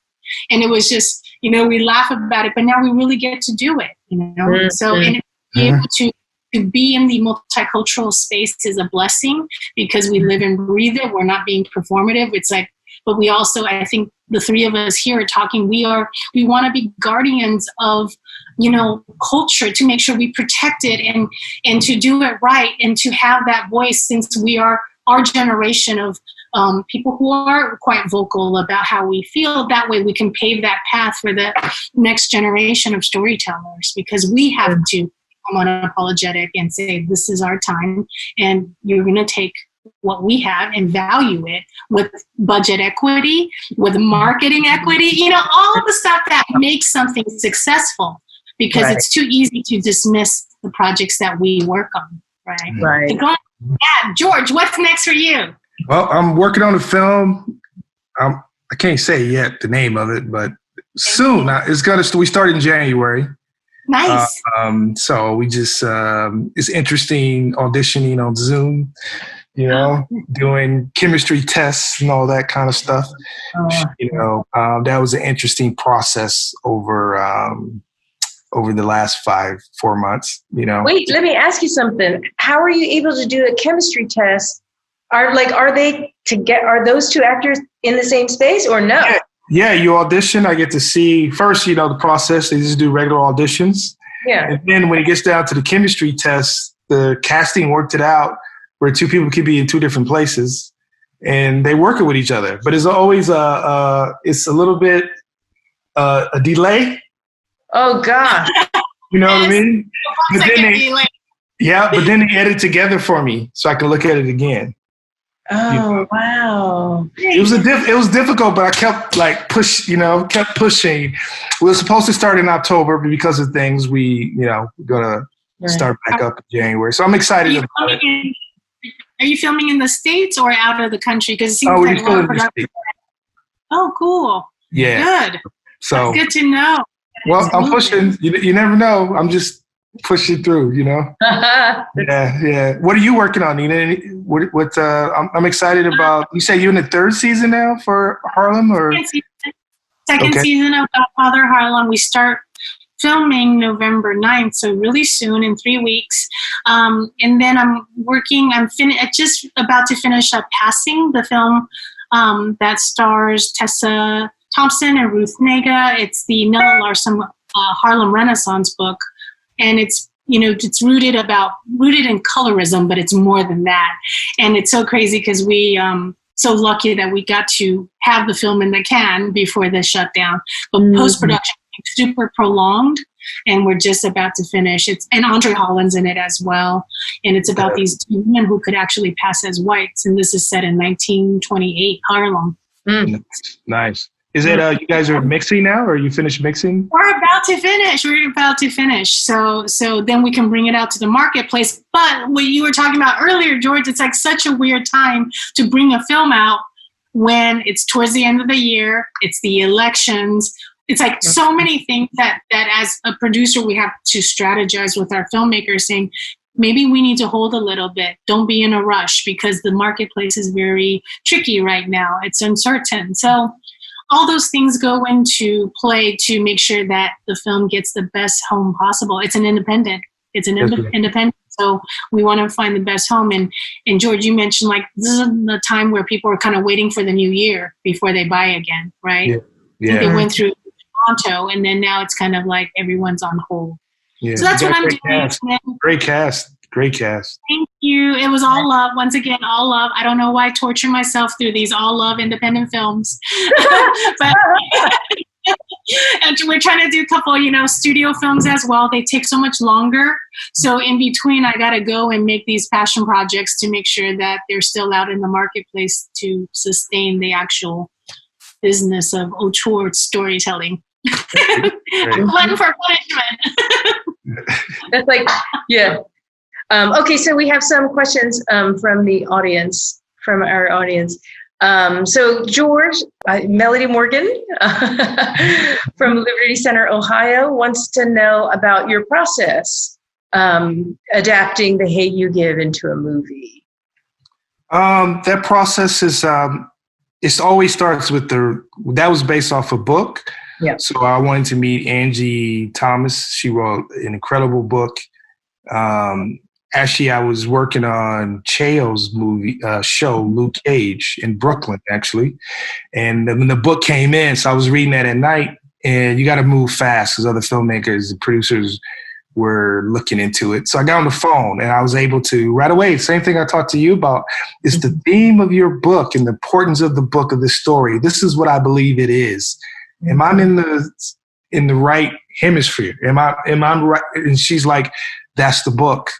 And it was just, you know, we laugh about it, but now we really get to do it, you know? So, and be able to be in the multicultural space is a blessing, because we live and breathe it. We're not being performative. It's like, but we also, I think the three of us here are talking, we want to be guardians of, you know, culture, to make sure we protect it and to do it right, and to have that voice, since we are our generation of people who are quite vocal about how we feel. That way we can pave that path for the next generation of storytellers, because we have to become unapologetic and say, this is our time, and you're going to take what we have and value it with budget equity, with marketing equity, you know, all of the stuff that makes something successful, because it's too easy to dismiss the projects that we work on. Right. So George, what's next for you? Well, I'm working on a film. I can't say yet the name of it, but soon. We start in January. Nice. So we just, it's interesting auditioning on Zoom, you know, doing chemistry tests and all that kind of stuff. You know, that was an interesting process over the last 4 months, you know. Wait, let me ask you something. How are you able to do a chemistry test? Are those two actors in the same space, or no? Yeah, you audition. I get to see first, you know, the process. They just do regular auditions. Yeah. And then when it gets down to the chemistry test, the casting worked it out where two people could be in two different places and they work it with each other. But it's always it's a little bit a delay. Oh God. You know what I mean? But then they edit together for me so I can look at it again. Oh, you know? Wow. It was difficult, but I kept kept pushing. We were supposed to start in October, but because of things, we're gonna start back up in January. So I'm excited about it. Are you filming in the States or out of the country? Because it seems like a lot of production. Oh, cool. Yeah. Good. So that's good to know. Well, I'm pushing. You never know. I'm just pushing through, you know. Yeah. What are you working on, Nina? I'm excited about. You say you're in the third season now for Harlem, or second season of Godfather Harlem. We start filming November 9th, so really soon, in 3 weeks. And then I'm just about to finish up Passing, the film that stars Tessa Thompson and Ruth Nega. It's the Nella Larson Harlem Renaissance book, and it's rooted in colorism, but it's more than that. And it's so crazy because we so lucky that we got to have the film in the can before the shutdown, but post-production super prolonged. and we're just about to finish. And Andre Holland's in it as well. And it's about these two men who could actually pass as whites. And this is set in 1928 Harlem. Nice. Is it you guys are mixing now, or you finished mixing? We're about to finish. So then we can bring it out to the marketplace. But what you were talking about earlier, George, it's like such a weird time to bring a film out when it's towards the end of the year, it's the elections. It's like so many things that as a producer, we have to strategize with our filmmakers, saying, maybe we need to hold a little bit. Don't be in a rush, because the marketplace is very tricky right now. It's uncertain. So all those things go into play to make sure that the film gets the best home possible. It's an independent. Independent. So we want to find the best home. And George, you mentioned like this is the time where people are kind of waiting for the new year before they buy again, right? Yeah. They went through Toronto, and then now it's kind of like everyone's on hold. Yeah. So that's what I'm doing. Great cast. Thank you. It was all love. Once again, all love. I don't know why I torture myself through these all love independent films. But and we're trying to do a couple, studio films as well. They take so much longer. So in between, I got to go and make these passion projects to make sure that they're still out in the marketplace to sustain the actual business of auteur storytelling. Glutton for punishment. That's like, yeah. Okay, so we have some questions from the audience, from our audience. So George, Melody Morgan from Liberty Center, Ohio, wants to know about your process adapting The Hate You Give into a movie. That process is, it always starts with that was based off a book. Yeah. So I wanted to meet Angie Thomas. She wrote an incredible book. Actually, I was working on Cheo's movie show, Luke Cage, in Brooklyn, actually. And when the book came in, so I was reading that at night, and you got to move fast because other filmmakers and producers were looking into it. So I got on the phone, and I was able to, right away, same thing I talked to you about, is the theme of your book and the importance of the book, of the story. This is what I believe it is. Am I in the right hemisphere? Am I right? And she's like, that's the book.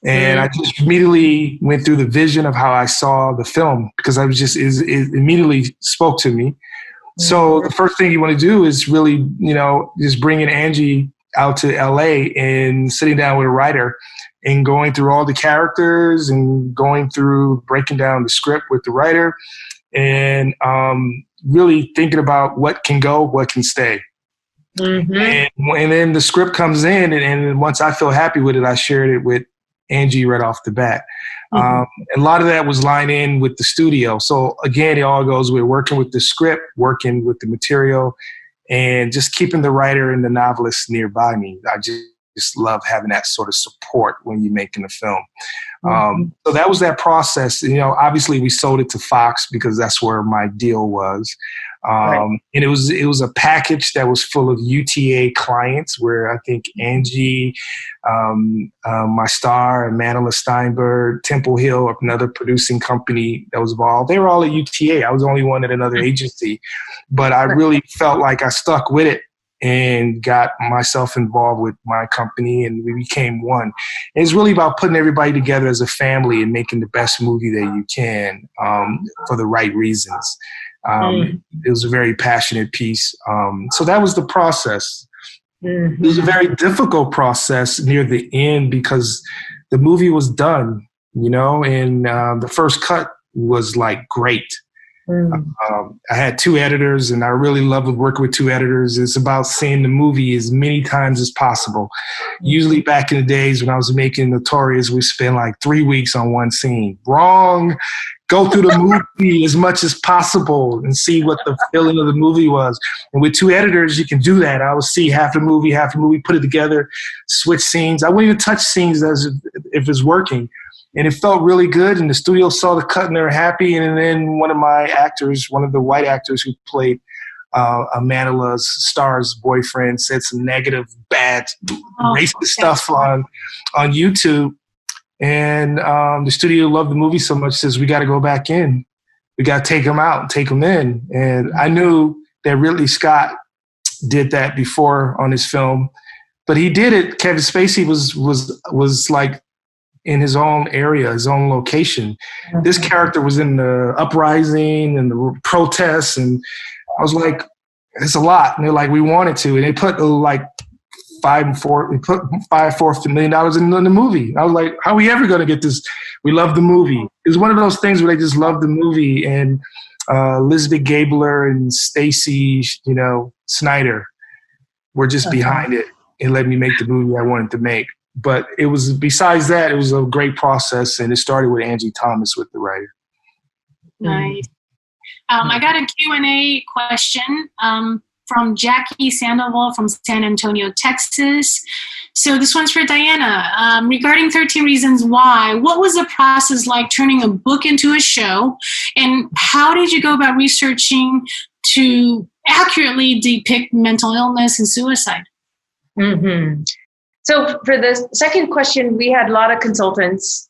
And I just immediately went through the vision of how I saw the film, because I was just, it immediately spoke to me. So the first thing you want to do is really, just bringing Angie out to LA and sitting down with a writer and going through all the characters and going through breaking down the script with the writer and really thinking about what can go, what can stay. And then the script comes in, and once I feel happy with it, I shared it with Angie right off the bat. A lot of that was lined in with the studio. So again, it all goes with working with the script, working with the material, and just keeping the writer and the novelist nearby me. I just love having that sort of support when you're making a film. So that was that process. Obviously we sold it to Fox because that's where my deal was. And it was a package that was full of UTA clients, where I think Angie, my star, and Manila Steinberg, Temple Hill, another producing company that was involved. They were all at UTA. I was the only one at another agency, but I really felt like I stuck with it and got myself involved with my company, and we became one. And it's really about putting everybody together as a family and making the best movie that you can for the right reasons. It was a very passionate piece. So that was the process. It was a very difficult process near the end because the movie was done, and the first cut was like great. I had two editors, and I really love working with two editors. It's about seeing the movie as many times as possible. Usually back in the days when I was making Notorious, we spent like 3 weeks on one scene. Wrong. Go through the movie as much as possible and see what the feeling of the movie was. And with two editors, you can do that. I would see half the movie, put it together, switch scenes. I wouldn't even touch scenes as if it's working. And it felt really good, and the studio saw the cut and they were happy. And then one of my actors, one of the white actors who played Manila's star's boyfriend, said some negative, bad, racist stuff on YouTube. And the studio loved the movie so much, says, we got to go back in. We got to take them out and take them in. And I knew that Ridley Scott did that before on his film. but he did it. Kevin Spacey was like in his own area, his own location. This character was in the uprising and the protests, and I was like, it's a lot. And they're like, we wanted to, and they put like $5.4 million in the movie. I was like, how are we ever going to get this? We love the movie. It was one of those things where they just loved the movie, and Elizabeth Gabler and Stacy, Snyder were just behind it and let me make the movie I wanted to make. But it was, besides that, it was a great process, and it started with Angie Thomas with the writer. Nice. I got a Q&A question from Jackie Sandoval from San Antonio, Texas. So this one's for Diana. Regarding 13 Reasons Why, what was the process like turning a book into a show? And how did you go about researching to accurately depict mental illness and suicide? Mm-hmm. So for the second question, we had a lot of consultants,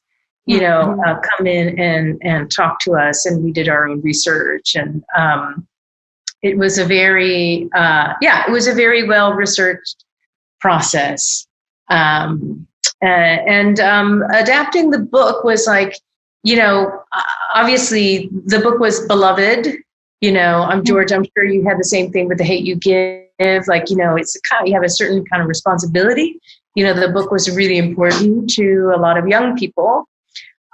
come in and talk to us, and we did our own research. And it was a very, well-researched process. And adapting the book was like, obviously the book was beloved. George, I'm sure you had the same thing with The Hate U Give. Like, it's you have a certain kind of responsibility. The book was really important to a lot of young people.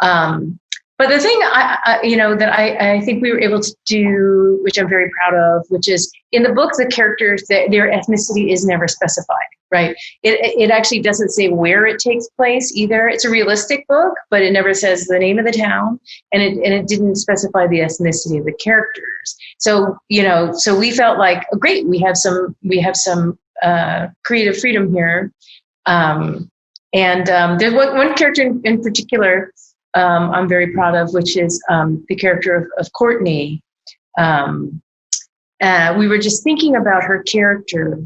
But the thing that I think we were able to do, which I'm very proud of, which is in the book, the characters, their ethnicity is never specified, right? It actually doesn't say where it takes place either. It's a realistic book, but it never says the name of the town, and it didn't specify the ethnicity of the characters. So, so we felt like, oh, great, we have some creative freedom here. And there's one character in particular I'm very proud of, which is the character of Courtney. We were just thinking about her character,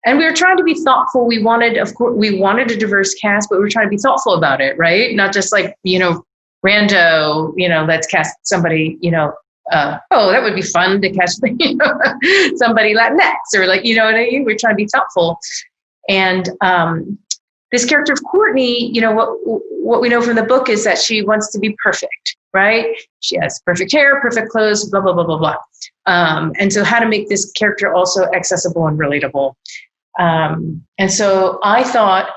and we were trying to be thoughtful. We wanted a diverse cast, but we were trying to be thoughtful about it, right? Not just like, rando, let's cast somebody, that would be fun to catch, somebody Latinx, or like, what I mean? We're trying to be thoughtful. And this character of Courtney, what we know from the book is that she wants to be perfect, right? She has perfect hair, perfect clothes, blah, blah, blah, blah, blah. And so how to make this character also accessible and relatable. And so I thought,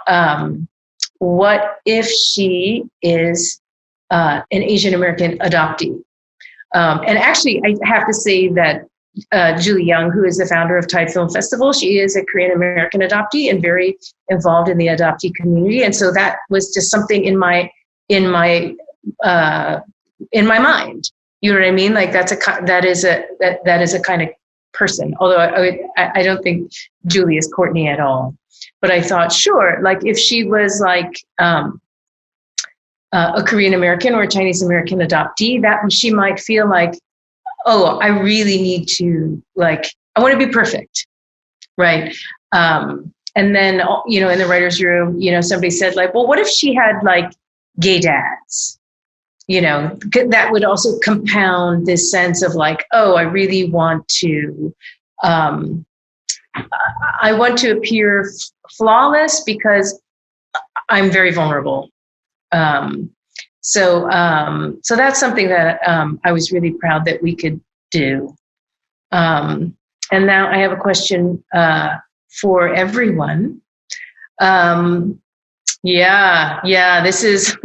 what if she is an Asian American adoptee? And actually, I have to say that Julie Young, who is the founder of Tide Film Festival, she is a Korean American adoptee and very involved in the adoptee community. And so that was just something in my mind. You know what I mean? Like that is a kind of person. Although I don't think Julie is Courtney at all. But I thought, sure, like if she was like a Korean American or a Chinese American adoptee, that she might feel like, oh, I really need to, like, I want to be perfect, right? And then, in the writer's room, somebody said like, well, what if she had like gay dads? That would also compound this sense of like, oh, I really want to, I want to appear flawless because I'm very vulnerable. So that's something that I was really proud that we could do. And now I have a question for everyone. This is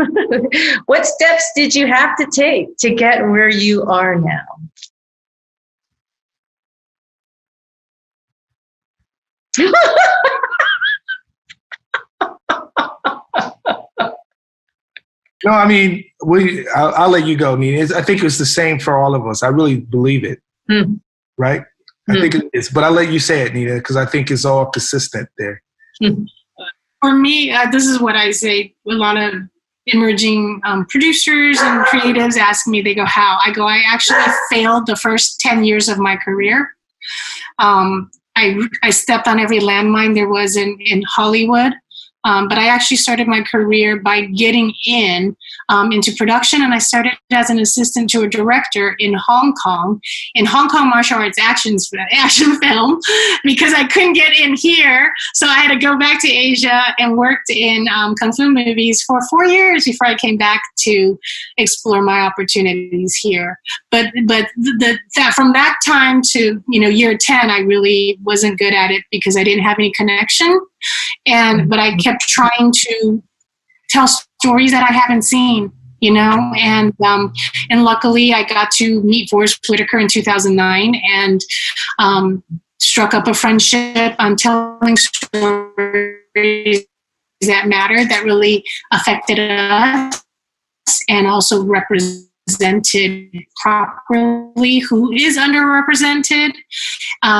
what steps did you have to take to get where you are now? No, I mean, I'll let you go. I mean, I think it's the same for all of us. I really believe it, right? I think it is. But I'll let you say it, Nina, because I think it's all consistent there. For me, this is what I say. A lot of emerging producers and creatives ask me, they go, how? I go, I actually failed the first 10 years of my career. I stepped on every landmine there was in Hollywood. But I actually started my career by getting into production, and I started as an assistant to a director in Hong Kong martial arts action film, because I couldn't get in here. So I had to go back to Asia and worked in Kung Fu movies for 4 years before I came back to explore my opportunities here. But from that time to year 10, I really wasn't good at it because I didn't have any connection. But I kept trying to tell stories that I haven't seen, and luckily I got to meet Forrest Whitaker in 2009 and struck up a friendship on telling stories that mattered, that really affected us, and also represented properly who is underrepresented,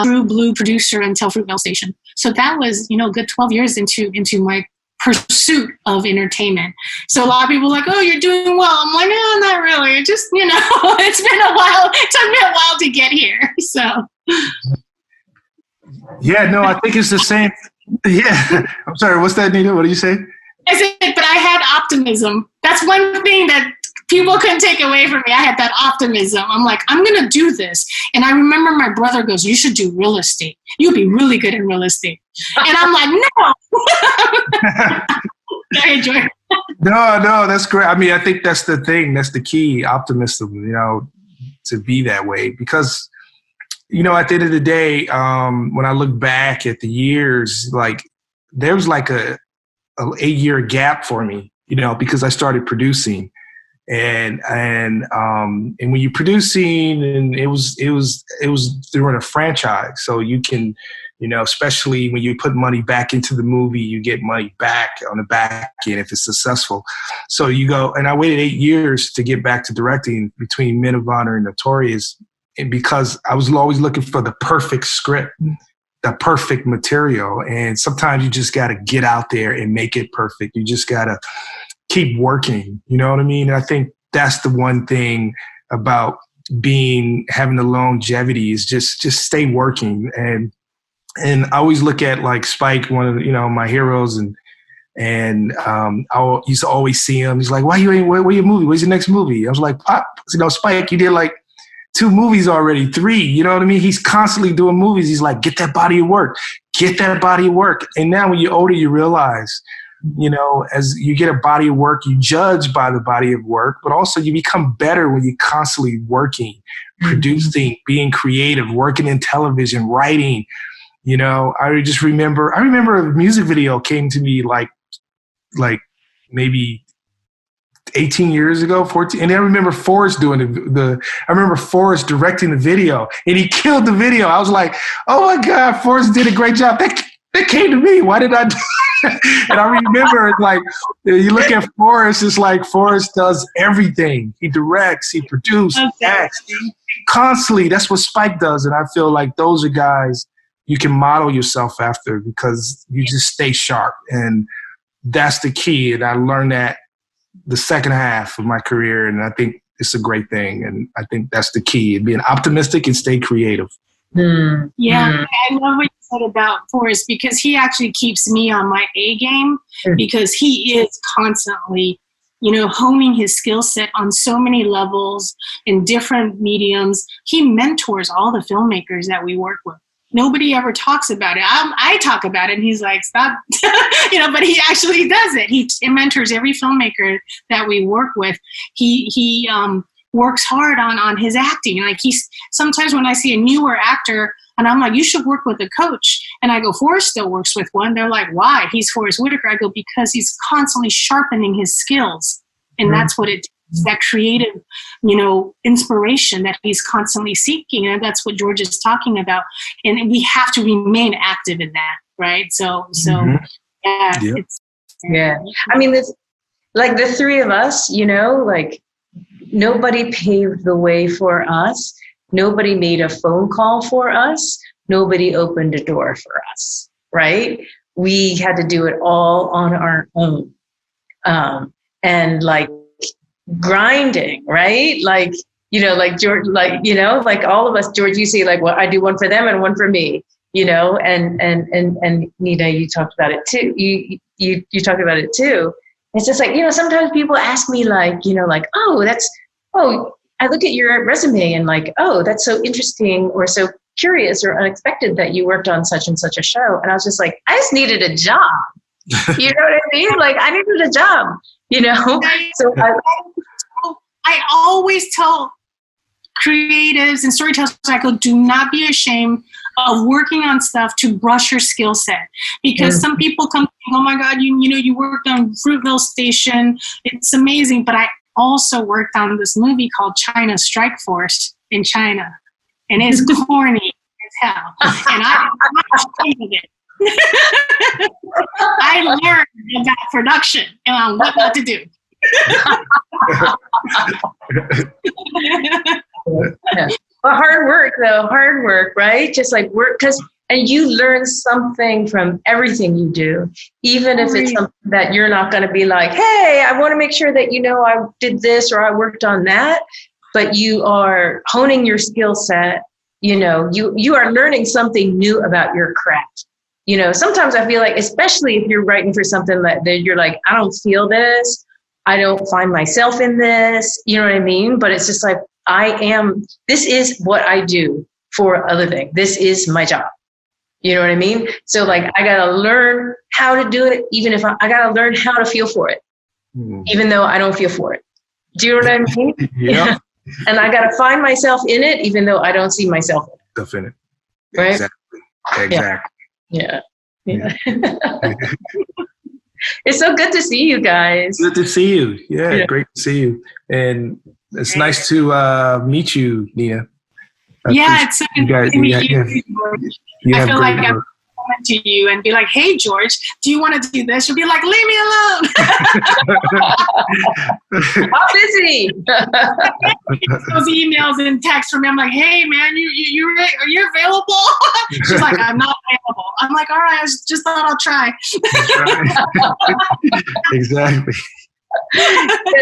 True Blue producer until Fruitvale Station. So that was, a good 12 years into my pursuit of entertainment. So a lot of people are like, oh, you're doing well. I'm like, no, not really. It just, it's been a while. It took me a while to get here. So. Yeah, no, I think it's the same. Yeah. I'm sorry. What's that, Nita? What do you say? I said, but I had optimism. That's one thing that people couldn't take away from me. I had that optimism. I'm like, I'm going to do this. And I remember my brother goes, you should do real estate. You'll be really good in real estate. And I'm like, no. I enjoy it. No, that's great. I mean, I think that's the thing. That's the key, optimism, to be that way. Because, at the end of the day, when I look back at the years, like there was like a 8-year gap for me, because I started producing. And when you're producing, and it was during a franchise, so you can, especially when you put money back into the movie, you get money back on the back end if it's successful. So you go, and I waited 8 years to get back to directing between Men of Honor and Notorious, and because I was always looking for the perfect script, the perfect material, and sometimes you just got to get out there and make it perfect. You just got to keep working, you know what I mean? And I think that's the one thing about having the longevity is just stay working. And I always look at like Spike, one of my heroes, and I used to always see him. He's like, where your movie? Where's your next movie? I was like, Pop, Spike, you did like 2 movies already, 3, you know what I mean? He's constantly doing movies. He's like, get that body of work. And now when you're older, you realize, as you get a body of work, you judge by the body of work, but also you become better when you're constantly working, producing, being creative, working in television, writing. I just remember a music video came to me like maybe 18 years ago, 14. And I remember Forrest doing I remember Forrest directing the video, and he killed the video. I was like, oh my God, Forrest did a great job. That came to me. Why did I do And I remember, like, you look at Forrest, it's like Forrest does everything. He directs, he produces, he acts. Constantly, that's what Spike does. And I feel like those are guys you can model yourself after because you just stay sharp. And that's the key. And I learned that the second half of my career. And I think it's a great thing. And I think that's the key, being optimistic and stay creative. Yeah, I love what you said about Forrest, because he actually keeps me on my A game, because he is constantly, honing his skill set on so many levels in different mediums. He mentors all the filmmakers that we work with. Nobody ever talks about it. I talk about it, and he's like, stop, but he actually does it. He mentors every filmmaker that we work with. He works hard on his acting. Like, sometimes when I see a newer actor and I'm like, you should work with a coach. And I go, Forrest still works with one. They're like, why? He's Forrest Whitaker. I go, because he's constantly sharpening his skills. And that's what it is, that creative, inspiration that he's constantly seeking. And that's what George is talking about. And we have to remain active in that. Right. So yeah. Yeah. I mean, this, like the three of us, like, nobody paved the way for us. Nobody made a phone call for us. Nobody opened a door for us, right? We had to do it all on our own. And like grinding, right? Like, like George, like all of us, George, you say like, well, I do one for them and one for me, and Nina, you talked about it too. You talked about it too. It's just like, sometimes people ask me like, I look at your resume and like, oh, that's so interesting or so curious or unexpected that you worked on such and such a show. And I was just like, I just needed a job. You know what I mean? Like I needed a job, So I always tell creatives and storytellers, I go, do not be ashamed of working on stuff to brush your skill set. Because some people come, oh my God, you worked on Fruitville Station. It's amazing. But I also worked on this movie called China Strike Force in China. And it's corny as hell. And I'm not ashamed of it. I learned about production and what not to do. Well, hard work, right? Just like work, and you learn something from everything you do, even if it's something that you're not going to be like, hey, I want to make sure that I did this or I worked on that, but you are honing your skill set. You are learning something new about your craft. Sometimes I feel like, especially if you're writing for something that you're like, I don't feel this, I don't find myself in this, you know what I mean? But it's just like, this is what I do for a living. This is my job. You know what I mean? So like, I got to learn how to do it, even if I got to learn how to feel for it, even though I don't feel for it. Do you know what I mean? Yeah. And I got to find myself in it, even though I don't see myself in it. Right? Exactly. Yeah. It's so good to see you guys. Good to see you. Yeah, great to see you. And it's nice to meet you, Nina. It's so good to meet you. I feel like I'm coming to you and be like, hey, George, do you want to do this? You'll be like, leave me alone. I'm busy. Those emails and texts from me. I'm like, hey, man, are you available? She's like, I'm not available. I'm like, all right, I just thought I'll try. Exactly.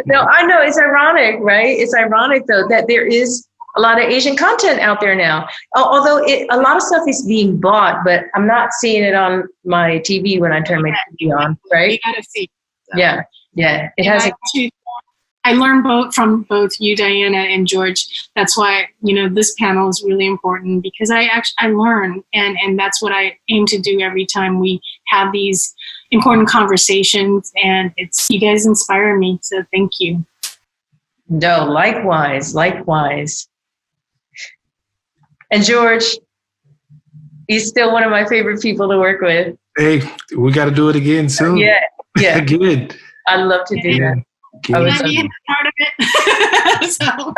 No, I know. It's ironic, right? It's ironic, though, that there is a lot of Asian content out there now. Although a lot of stuff is being bought, but I'm not seeing it on my TV when I turn my TV on, right? You gotta see. So. Yeah. It has. I learned from both you, Diana, and George. That's why this panel is really important, because I learn, and that's what I aim to do every time we have these important conversations. And you guys inspire me, so thank you. No, likewise. And George, he's still one of my favorite people to work with. Hey, we got to do it again soon. Yeah. Good. I'd love to do that. I be part of it. So.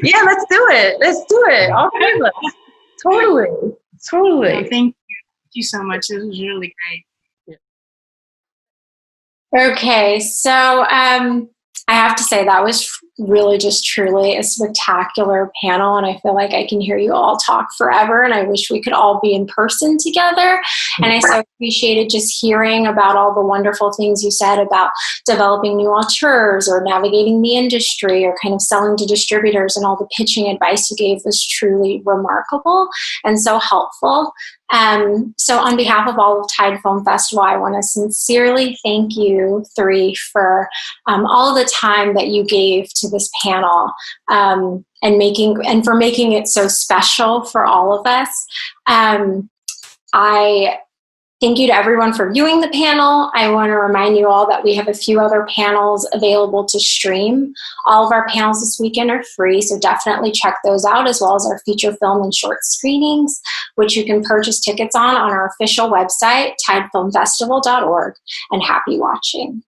Yeah, let's do it. All three of us. Totally. Well, thank you so much. This was really great. Okay, so I have to say that was really just truly a spectacular panel, and I feel like I can hear you all talk forever, and I wish we could all be in person together. And I so appreciated just hearing about all the wonderful things you said about developing new auteurs or navigating the industry or kind of selling to distributors, and all the pitching advice you gave was truly remarkable and so helpful. So on behalf of all of Tide Film Festival, I want to sincerely thank you three for all the time that you gave to this panel, and for making it so special for all of us. I thank you to everyone for viewing the panel. I want to remind you all that we have a few other panels available to stream. All of our panels this weekend are free, so definitely check those out, as well as our feature film and short screenings, which you can purchase tickets on our official website, tidefilmfestival.org, and happy watching.